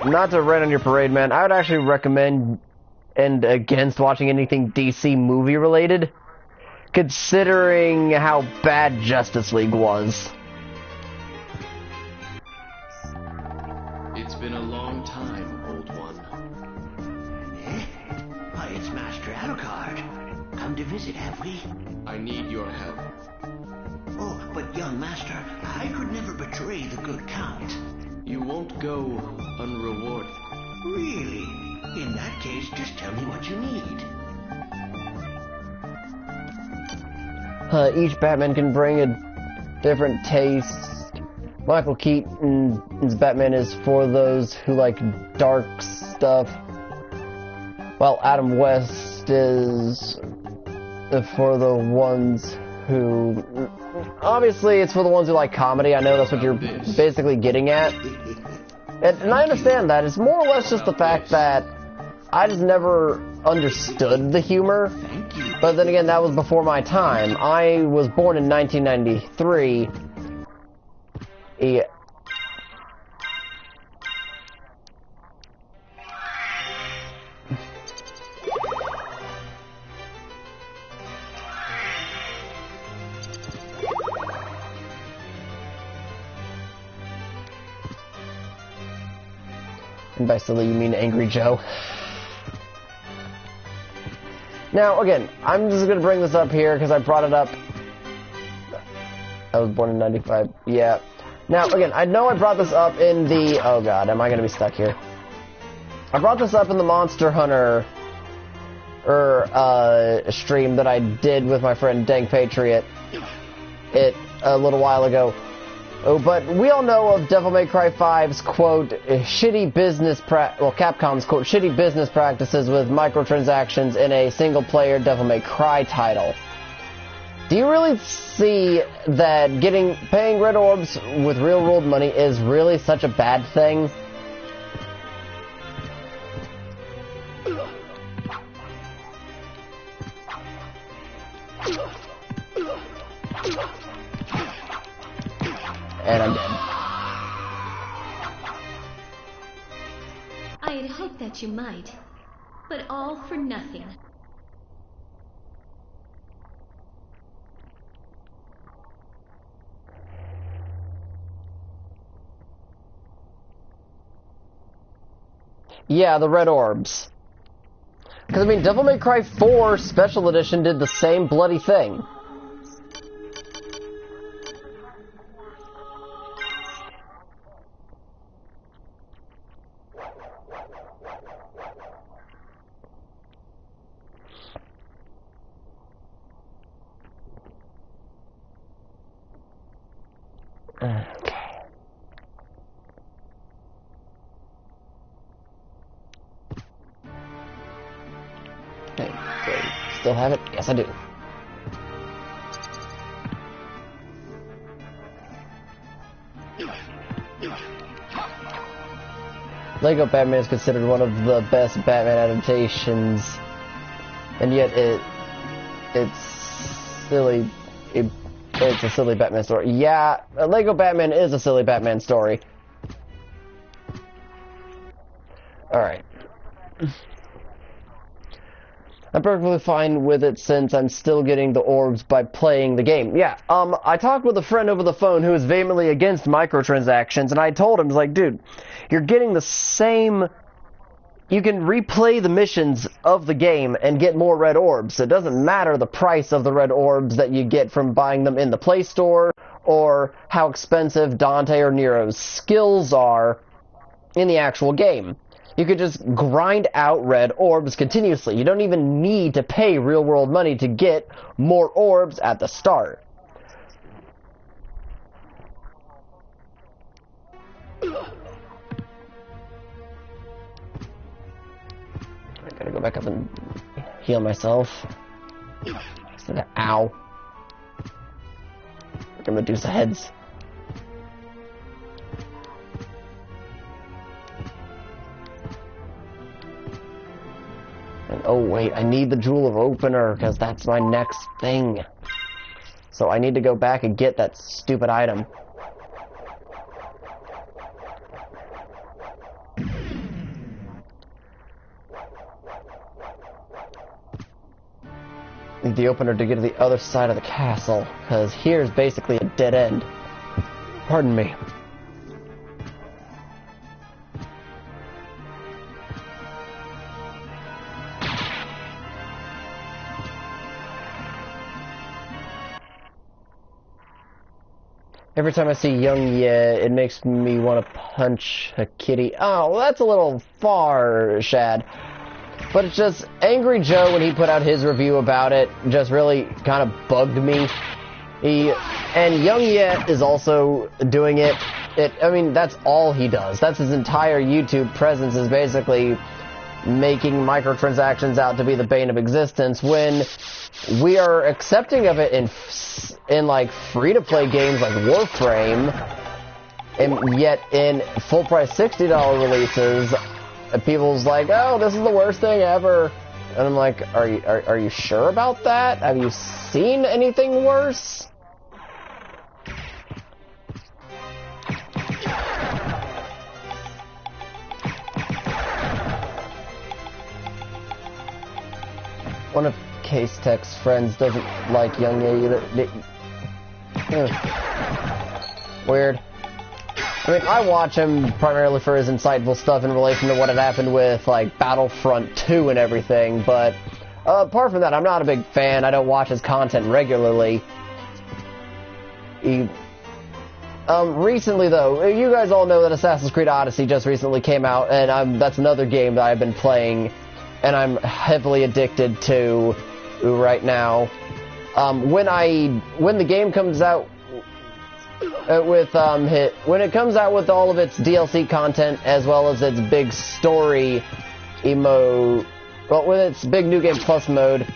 not to rain on your parade, man, I would actually recommend and against watching anything DC movie related, considering how bad Justice League was. It's been a long time, old one. Why, it's Master Alucard. Come to visit, have we? I need your help. Oh, but young master, I could never betray the good count. You won't go unrewarded. Really? In that case, just tell me what you need. Each Batman can bring a different taste. Michael Keaton's Batman is for those who like dark stuff, while Adam West is for the ones who... Obviously, it's for the ones who like comedy. I know that's what you're basically getting at. And I understand that. It's more or less just the fact that I just never understood the humor. But then again, that was before my time. I was born in 1993. Yeah. And by silly, you mean Angry Joe. Now, again, I'm just going to bring this up here because I brought it up. I was born in 95. Yeah. Now, again, I know I brought this up in the... Oh, God, am I going to be stuck here? I brought this up in the Monster Hunter stream that I did with my friend Dang Patriot a little while ago. Oh, but we all know of Devil May Cry 5's, quote, shitty business Capcom's, quote, shitty business practices with microtransactions in a single-player Devil May Cry title. Do you really see that paying red orbs with real-world money is really such a bad thing? And I'm dead. I'd hoped that you might. But all for nothing. Yeah, the red orbs. Because, I mean, Devil May Cry 4 Special Edition did the same bloody thing. Okay, do I still have it? Yes, I do. Lego Batman is considered one of the best Batman adaptations, and yet it's silly. It's a silly Batman story. Yeah, Lego Batman is a silly Batman story. Alright. I'm perfectly fine with it since I'm still getting the orbs by playing the game. Yeah, I talked with a friend over the phone who is vehemently against microtransactions, and I told him, like, dude, you're getting the same... You can replay the missions of the game and get more red orbs. It doesn't matter the price of the red orbs that you get from buying them in the Play Store, or how expensive Dante or Nero's skills are in the actual game. You could just grind out red orbs continuously. You don't even need to pay real-world money to get more orbs at the start. I gotta go back up and heal myself. Instead of ow. Freaking Medusa heads. And oh wait, I need the Jewel of Opener, because that's my next thing. So I need to go back and get that stupid item. Need the opener to get to the other side of the castle, because here's basically a dead end. Pardon me. Every time I see Young Ye, it makes me want to punch a kitty. Oh, well, that's a little far, Shad. But it's just, Angry Joe, when he put out his review about it, just really kind of bugged me. And Young Ye is also doing it. I mean, that's all he does. That's his entire YouTube presence, is basically making microtransactions out to be the bane of existence, when we are accepting of it in like free-to-play games like Warframe, and yet in full-price $60 releases, people's like, oh, this is the worst thing ever. And I'm like, are you sure about that? Have you seen anything worse? One of Case Tech's friends doesn't like Young Ye either. Weird. I mean, I watch him primarily for his insightful stuff in relation to what had happened with, like, Battlefront 2 and everything, but apart from that, I'm not a big fan. I don't watch his content regularly. Recently, though, you guys all know that Assassin's Creed Odyssey just recently came out, and that's another game that I've been playing, and I'm heavily addicted to right now. When the game comes out when it comes out with all of its DLC content as well as its big story with its big New Game Plus mode,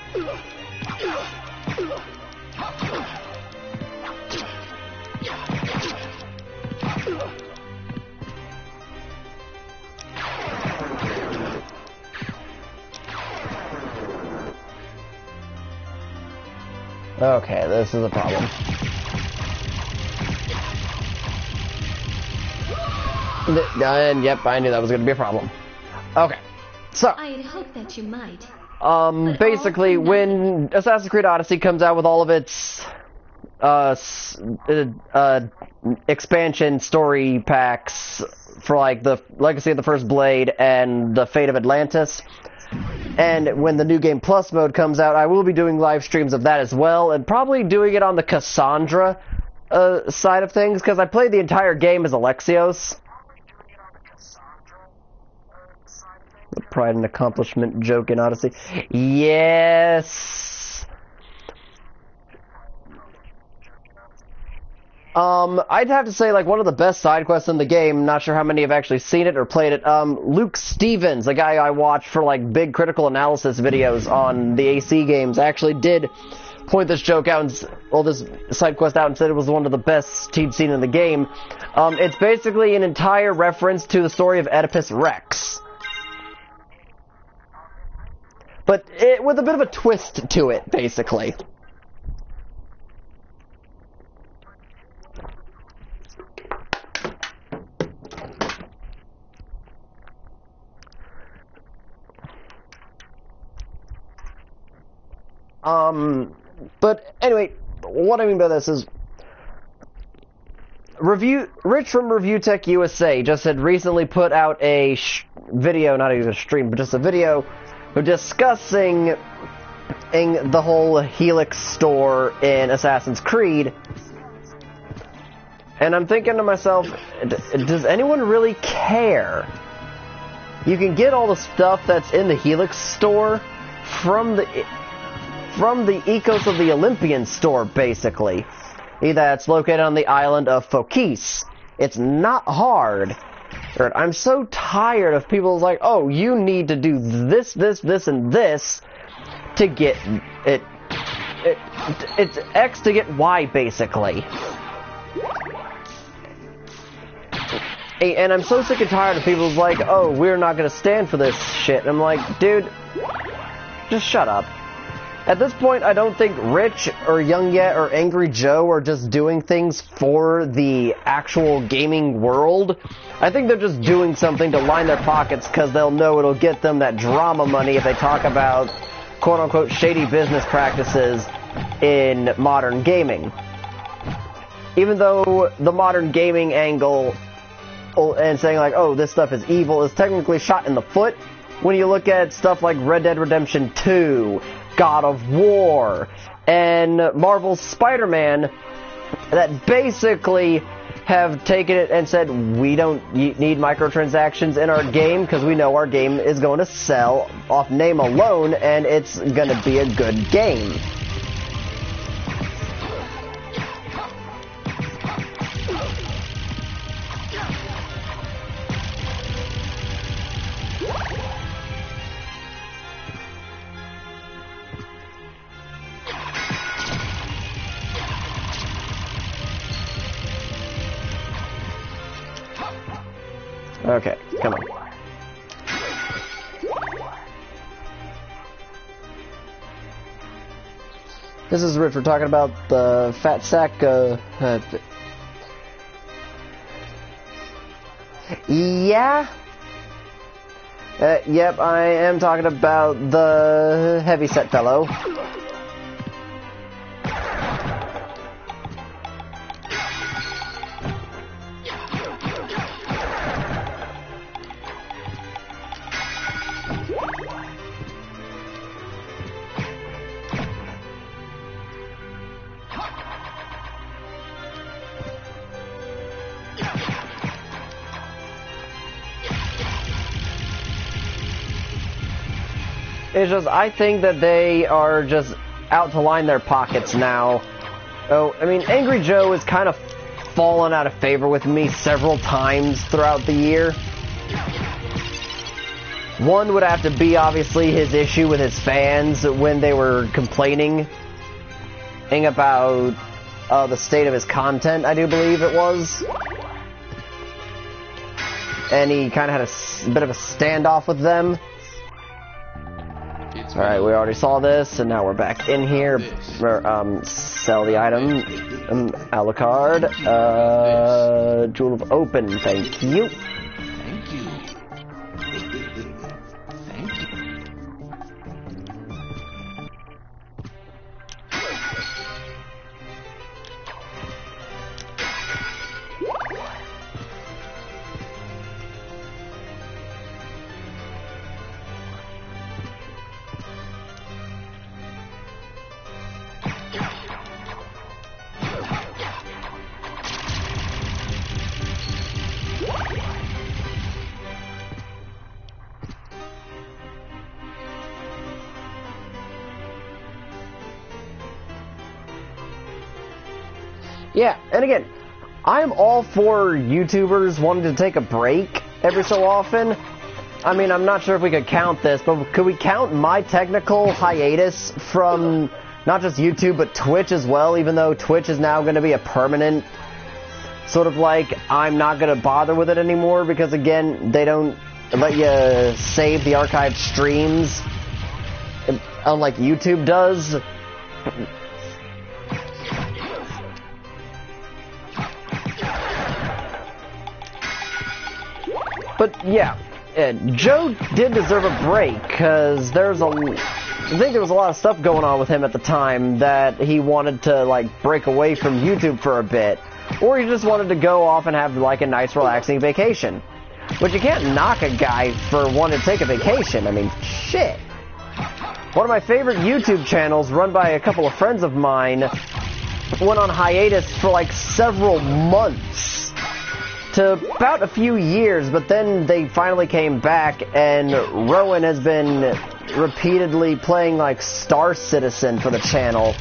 okay, this is a problem. And yep, I knew that was going to be a problem. Okay, so I'd hope that you might. basically, when Assassin's Creed Odyssey comes out with all of its expansion story packs for like the Legacy of the First Blade and the Fate of Atlantis, and when the New Game Plus mode comes out, I will be doing live streams of that as well, and probably doing it on the Cassandra side of things, because I played the entire game as Alexios. The pride and accomplishment joke in Odyssey. Yes! I'd have to say, like, one of the best side quests in the game, not sure how many have actually seen it or played it, Luke Stevens, the guy I watch for, like, big critical analysis videos on the AC games, actually did point this joke out, this side quest out, and said it was one of the best he'd seen in the game. It's basically an entire reference to the story of Oedipus Rex. But with a bit of a twist to it, basically. But anyway, what I mean by this is, Rich from Review Tech USA just had recently put out a video, not even a stream, but just a video discussing the whole Helix store in Assassin's Creed. And I'm thinking to myself, does anyone really care? You can get all the stuff that's in the Helix store from the ecos of the Olympian store, basically. That's located on the island of Phokis. It's not hard. I'm so tired of people like, oh, you need to do this, this, this, and this to get it. It's X to get Y, basically. And I'm so sick and tired of people like, oh, we're not going to stand for this shit. And I'm like, dude, just shut up. At this point, I don't think Rich or Young Yet or Angry Joe are just doing things for the actual gaming world. I think they're just doing something to line their pockets because they'll know it'll get them that drama money if they talk about quote-unquote shady business practices in modern gaming. Even though the modern gaming angle and saying like, oh, this stuff is evil is technically shot in the foot when you look at stuff like Red Dead Redemption 2, God of War, and Marvel's Spider-Man that basically have taken it and said, we don't need microtransactions in our game because we know our game is going to sell off name alone and it's going to be a good game. Okay, come on. This is Rich. We're talking about the fat sack, yeah? Yep, I am talking about the heavyset fellow. It's just, I think that they are just out to line their pockets now. Oh, I mean, Angry Joe has kind of fallen out of favor with me several times throughout the year. One would have to be, obviously, his issue with his fans when they were complaining about the state of his content, I do believe it was. And he kind of had a bit of a standoff with them. Alright, we already saw this, and now we're back in here. Sell the item. Alucard. Jewel of Open, thank you. Thank you. Yeah, and again, I'm all for YouTubers wanting to take a break every so often. I mean, I'm not sure if we could count this, but could we count my technical hiatus from not just YouTube, but Twitch as well, even though Twitch is now going to be a permanent sort of like, I'm not going to bother with it anymore, because again, they don't let you save the archived streams, unlike YouTube does. But yeah, Joe did deserve a break, because I think there was a lot of stuff going on with him at the time that he wanted to, like, break away from YouTube for a bit. Or he just wanted to go off and have, like, a nice, relaxing vacation. But you can't knock a guy for wanting to take a vacation. I mean, shit. One of my favorite YouTube channels, run by a couple of friends of mine, went on hiatus for, like, several months. To about a few years, but then they finally came back, and Rowan has been repeatedly playing, like, Star Citizen for the channel.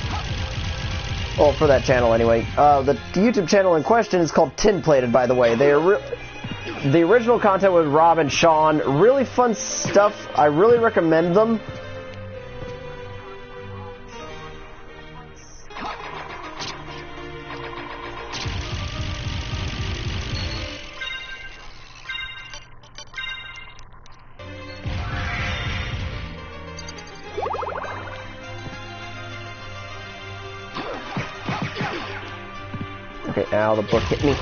Well, for that channel, anyway. The YouTube channel in question is called Tin Plated, by the way. The original content with Rob and Sean, really fun stuff. I really recommend them. Okay, ow, the book hit me.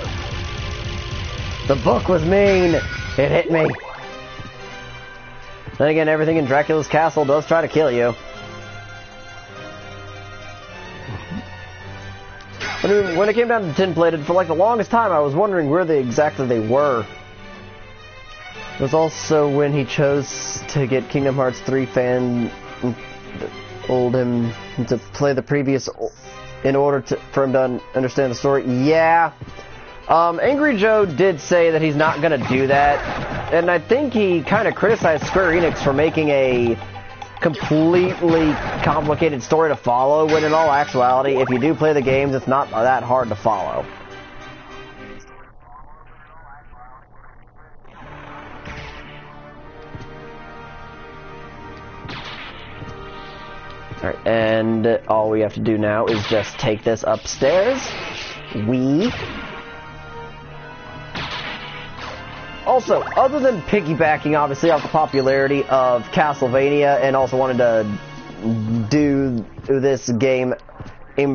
The book was mean! It hit me! Then again, everything in Dracula's castle does try to kill you. When it came down to Tin Plated, for like the longest time, I was wondering where exactly they were. It was also when he chose to get Kingdom Hearts 3 fan told him to play the previous in order for him to understand the story. Yeah. Angry Joe did say that he's not going to do that, and I think he kind of criticized Square Enix for making a completely complicated story to follow, when in all actuality, if you do play the games, it's not that hard to follow. Alright, and all we have to do now is just take this upstairs. Also, other than piggybacking, obviously, off the popularity of Castlevania, and also wanted to do this game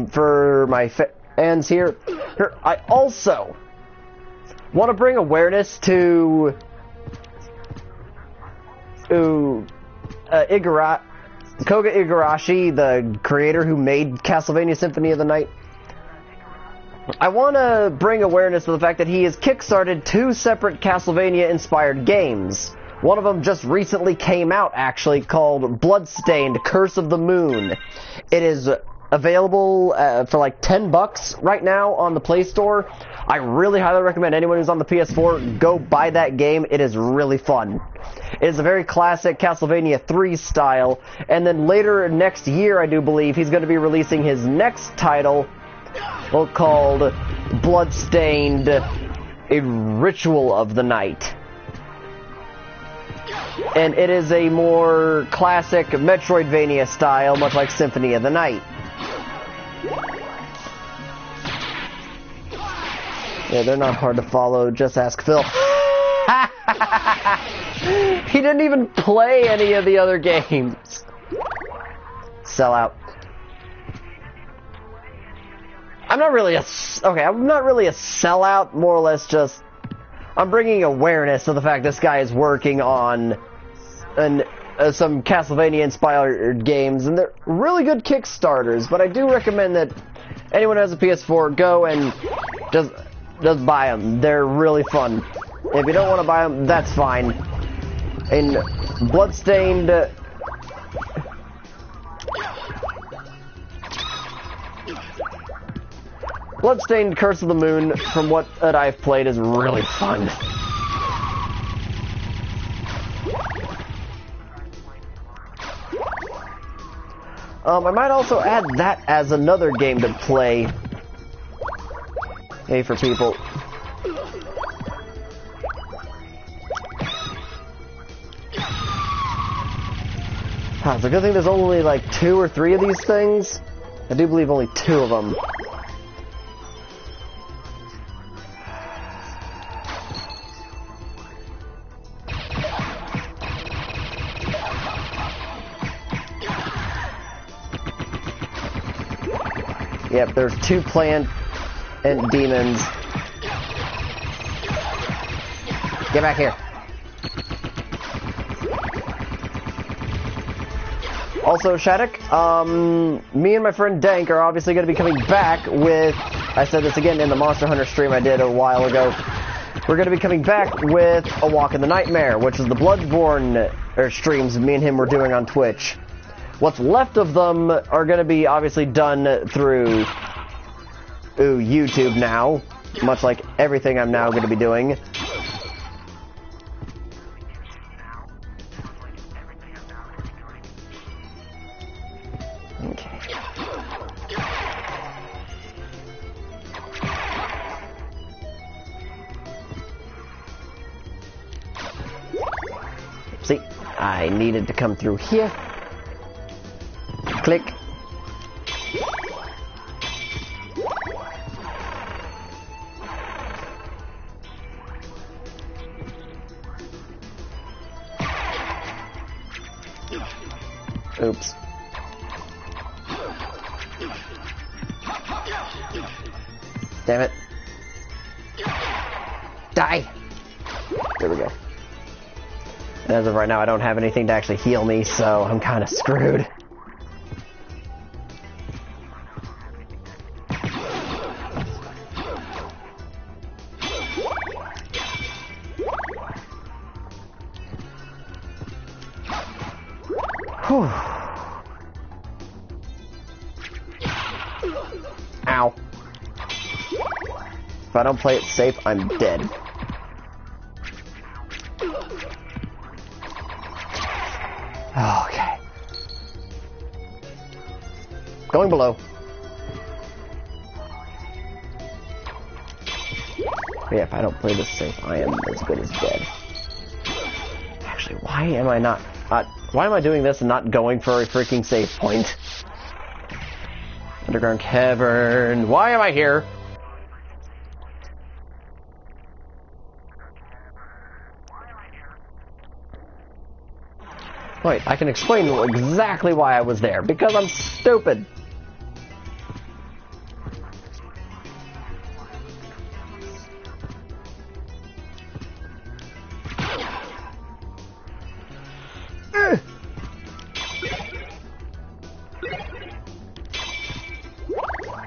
for my fans here, I also want to bring awareness to Koga Igarashi, the creator who made Castlevania Symphony of the Night. I want to bring awareness to the fact that he has kickstarted 2 separate Castlevania-inspired games. One of them just recently came out, actually, called Bloodstained: Curse of the Moon. It is available for like $10 right now on the Play Store. I really highly recommend anyone who's on the PS4 go buy that game. It is really fun. It is a very classic Castlevania 3 style, and then later next year, I do believe, he's going to be releasing his next title, called Bloodstained: A Ritual of the Night. And it is a more classic Metroidvania style, much like Symphony of the Night. Yeah, they're not hard to follow, just ask Phil. He didn't even play any of the other games. Sellout. I'm not really a sellout, more or less just, I'm bringing awareness to the fact this guy is working on some Castlevania-inspired games, and they're really good Kickstarters, but I do recommend that anyone who has a PS4, go and just buy them. They're really fun. If you don't want to buy them, that's fine. And Bloodstained... Bloodstained Curse of the Moon, from what I've played, is really fun. I might also add that as another game to play. Hey, for people. It's a good thing there's only like 2 or 3 of these things. I do believe only 2 of them. Yep, there's 2 plant and demons. Get back here. Also, Shattuck, me and my friend Dank are obviously going to be coming back with, I said this again in the Monster Hunter stream I did a while ago, we're going to be coming back with A Walk in the Nightmare, which is the Bloodborne streams me and him were doing on Twitch. What's left of them are going to be obviously done through YouTube now, much like everything I'm now going to be doing. Okay. See, I needed to come through here. Click. Oops. Damn it. Die! There we go. And as of right now, I don't have anything to actually heal me, so I'm kind of screwed. Whew. Ow. If I don't play it safe, I'm dead. Okay. Going below. But yeah, if I don't play this safe, I am as good as dead. Actually, why am I not... why am I doing this and not going for a freaking save point? Underground cavern. Why am I here? Wait, I can explain exactly why I was there. Because I'm stupid.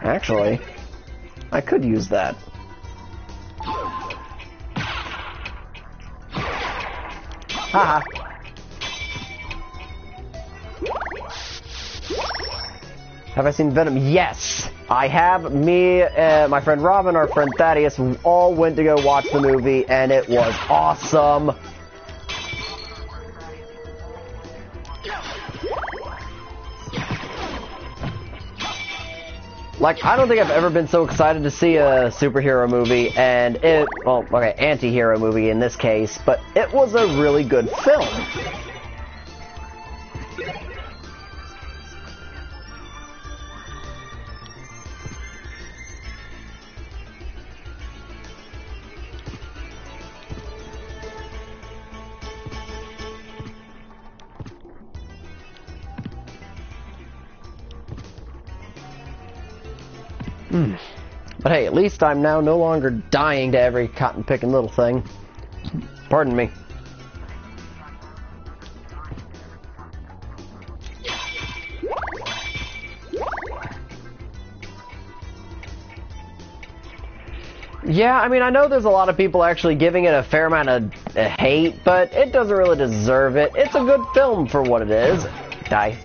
Actually, I could use that. Haha. Have I seen Venom? Yes! I have. Me, my friend Robin, our friend Thaddeus, all went to go watch the movie, and it was awesome! Like, I don't think I've ever been so excited to see a superhero movie, and it, well, okay, anti-hero movie in this case, but it was a really good film. But hey, at least I'm now no longer dying to every cotton-picking little thing. Pardon me. Yeah, I mean, I know there's a lot of people actually giving it a fair amount of hate, but it doesn't really deserve it. It's a good film for what it is. Die.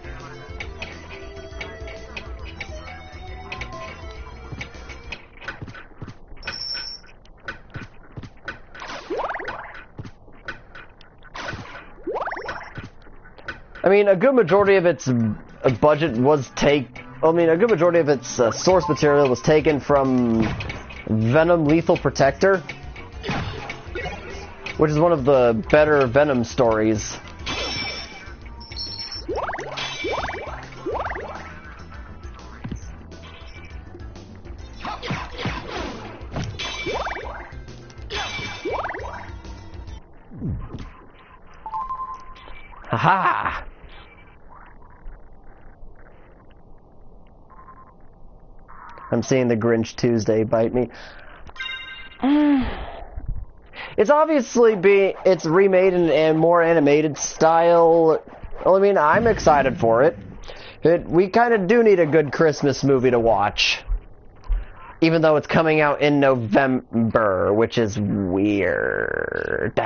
I mean, a good majority of its budget was a good majority of its source material was taken from Venom Lethal Protector, which is one of the better Venom stories. Haha! I'm seeing the Grinch Tuesday bite me. It's obviously it's remade in a more animated style. Well, I mean, I'm excited for it. We kind of do need a good Christmas movie to watch. Even though it's coming out in November, which is weird.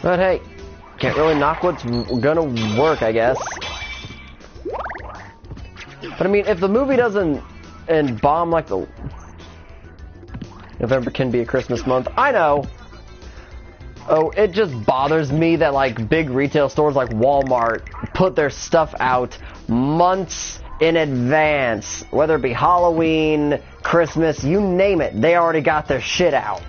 But hey, can't really knock what's gonna work, I guess. But I mean, if the movie doesn't bomb like the... November can be a Christmas month. I know! Oh, it just bothers me that like big retail stores like Walmart put their stuff out months in advance. Whether it be Halloween, Christmas, you name it, they already got their shit out.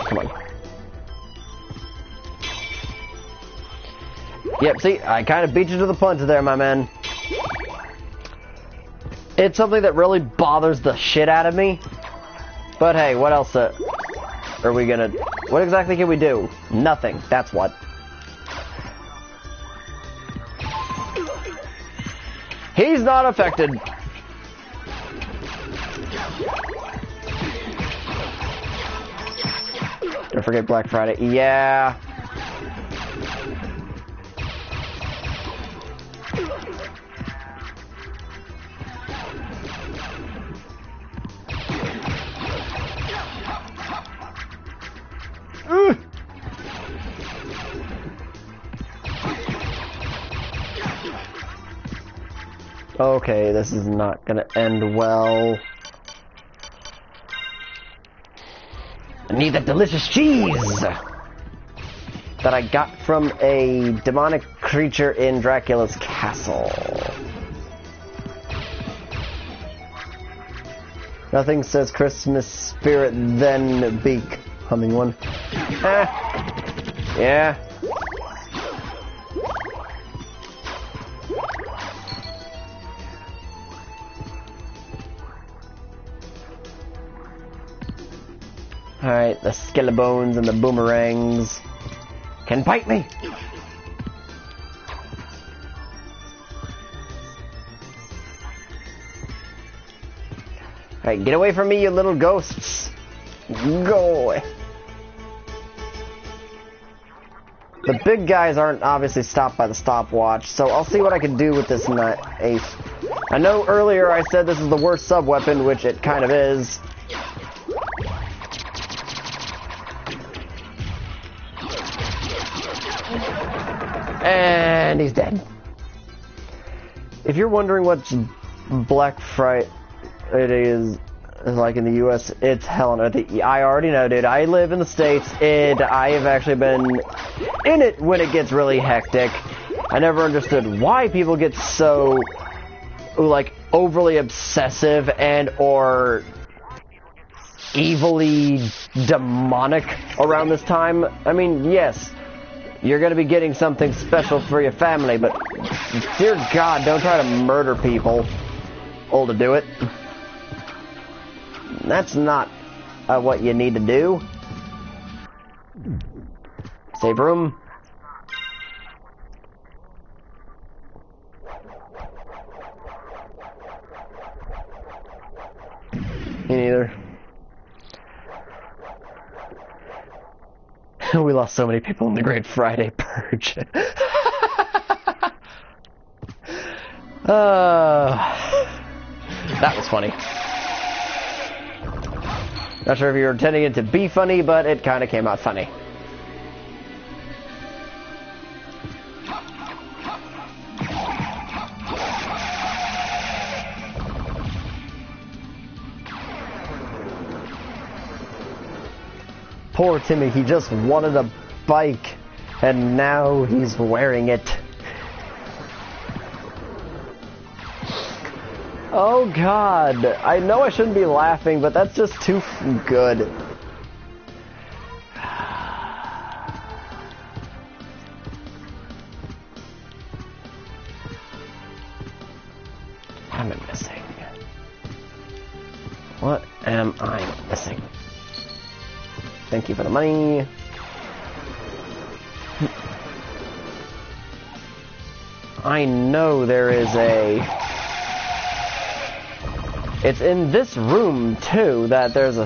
Come on. Yep, see, I kind of beat you to the punch there, my man. It's something that really bothers the shit out of me. But hey, what else are we gonna... What exactly can we do? Nothing, that's what. He's not affected. Don't forget Black Friday. Yeah. Okay, this is not gonna end well. I need that delicious cheese that I got from a demonic creature in Dracula's castle. Nothing says Christmas spirit than beak. Humming one. Yeah. Alright, the skelebones and the boomerangs can bite me! Alright, get away from me, you little ghosts! Go away! The big guys aren't obviously stopped by the stopwatch, so I'll see what I can do with this ace. I know earlier I said this is the worst sub-weapon, which it kind of is. And he's dead. If you're wondering what Black Friday is like in the US, it's hell on earth. I already know, dude. I live in the States, and I have actually been in it when it gets really hectic. I never understood why people get so, like, overly obsessive and or evilly demonic around this time. I mean, yes, you're going to be getting something special for your family, but dear God, don't try to murder people all to do it. That's not what you need to do. Save room. Me neither. We lost so many people in the Great Friday Purge. That was funny. Not sure if you were intending it to be funny, but it kind of came out funny. Poor Timmy, he just wanted a bike, and now he's wearing it. Oh god, I know I shouldn't be laughing, but that's just too good. What am I missing? What am I missing? Thank you for the money. I know there is a... It's in this room too that there's a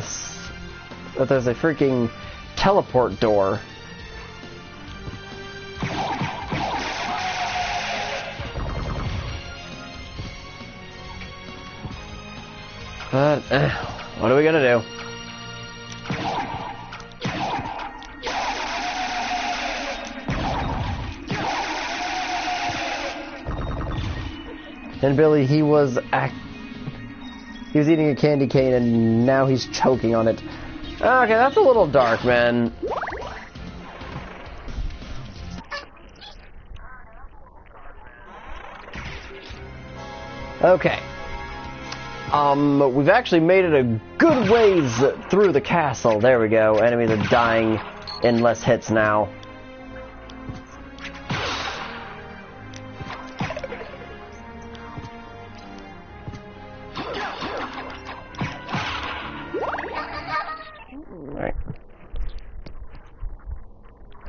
freaking teleport door. But what are we gonna do? And Billy, he was eating a candy cane and now he's choking on it. Okay, that's a little dark, man. Okay. We've actually made it a good ways through the castle. There we go. Enemies are dying in less hits now.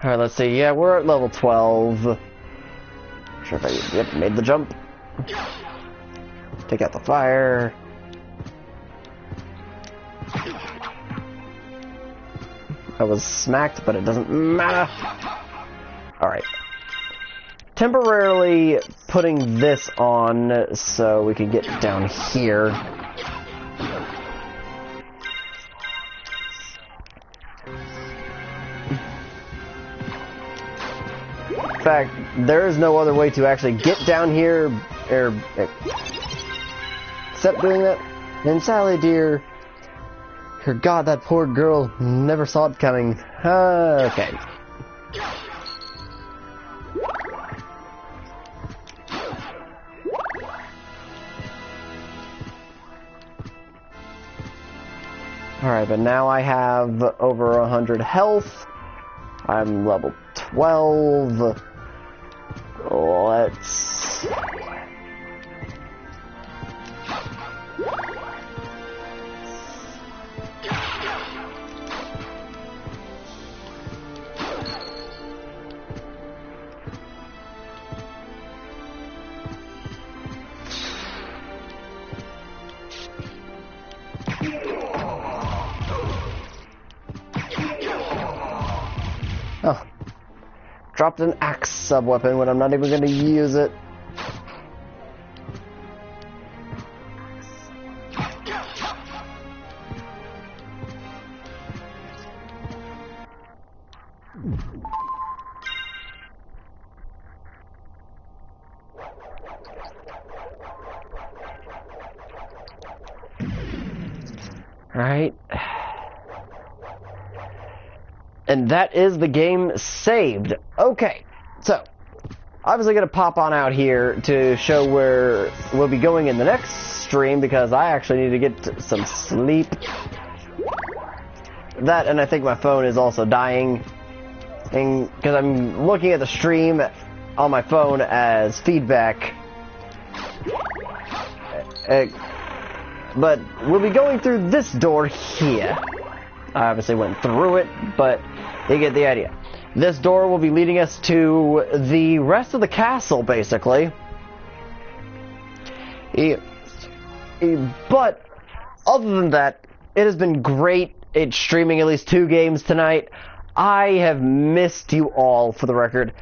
Alright, let's see. Yeah, we're at level 12. Sure if I yep, made the jump. Take out the fire. I was smacked, but it doesn't matter. Alright. Temporarily putting this on so we can get down here. In fact, there is no other way to actually get down here, except doing that. And Sally, dear, God, that poor girl never saw it coming. Okay. Alright, but now I have over 100 health. I'm level 12. Let's... Oh. Dropped an axe sub-weapon when I'm not even going to use it. Right. And that is the game saved. Okay, so obviously gonna pop on out here to show where we'll be going in the next stream because I actually need to get some sleep. That, and I think my phone is also dying, and because I'm looking at the stream on my phone as feedback. But we'll be going through this door here. I obviously went through it, but you get the idea. This door will be leading us to the rest of the castle, basically. But, other than that, it has been great. It's streaming at least 2 games tonight. I have missed you all, for the record.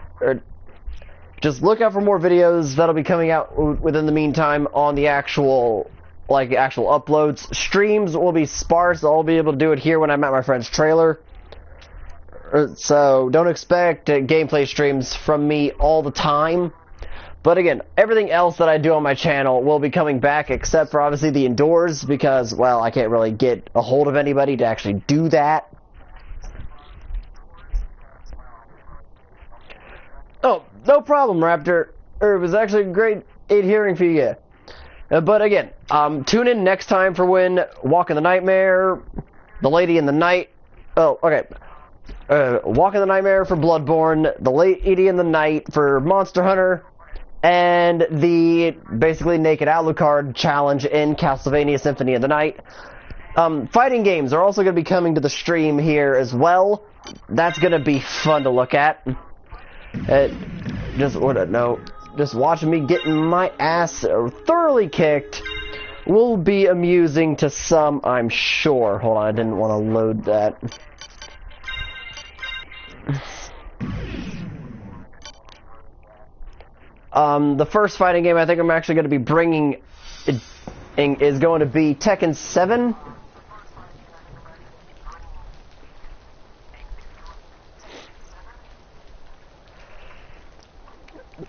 Just look out for more videos that'll be coming out within the meantime on the actual uploads. Streams will be sparse. I'll be able to do it here when I'm at my friend's trailer. So don't expect gameplay streams from me all the time. But again, everything else that I do on my channel will be coming back, except for obviously the indoors, because, well, I can't really get a hold of anybody to actually do that. No problem, Raptor. It was actually great hearing from you. But again, tune in next time for when Walk in the Nightmare, The Lady in the Night. Oh, okay. Walk in the Nightmare for Bloodborne, The Lady in the Night for Monster Hunter, and the basically Naked Alucard challenge in Castlevania Symphony of the Night. Fighting games are also going to be coming to the stream here as well. That's going to be fun to look at. Just watching me getting my ass thoroughly kicked will be amusing to some, I'm sure. Hold on, I didn't want to load that. The first fighting game I think I'm actually going to be bringing is going to be Tekken 7.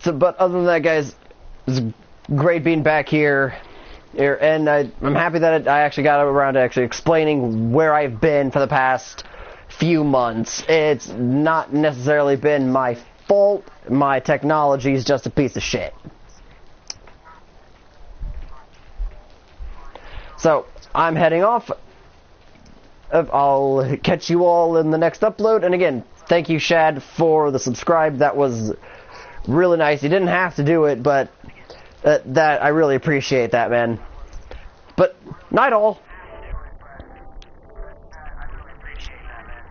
So, but other than that, guys, it's great being back here, and I'm happy that I actually got around to actually explaining where I've been for the past few months. It's not necessarily been my fault. My technology is just a piece of shit. So, I'm heading off. I'll catch you all in the next upload, and again, thank you, Shad, for the subscribe. That was really nice. You didn't have to do it, but that I really appreciate that, man. But night all.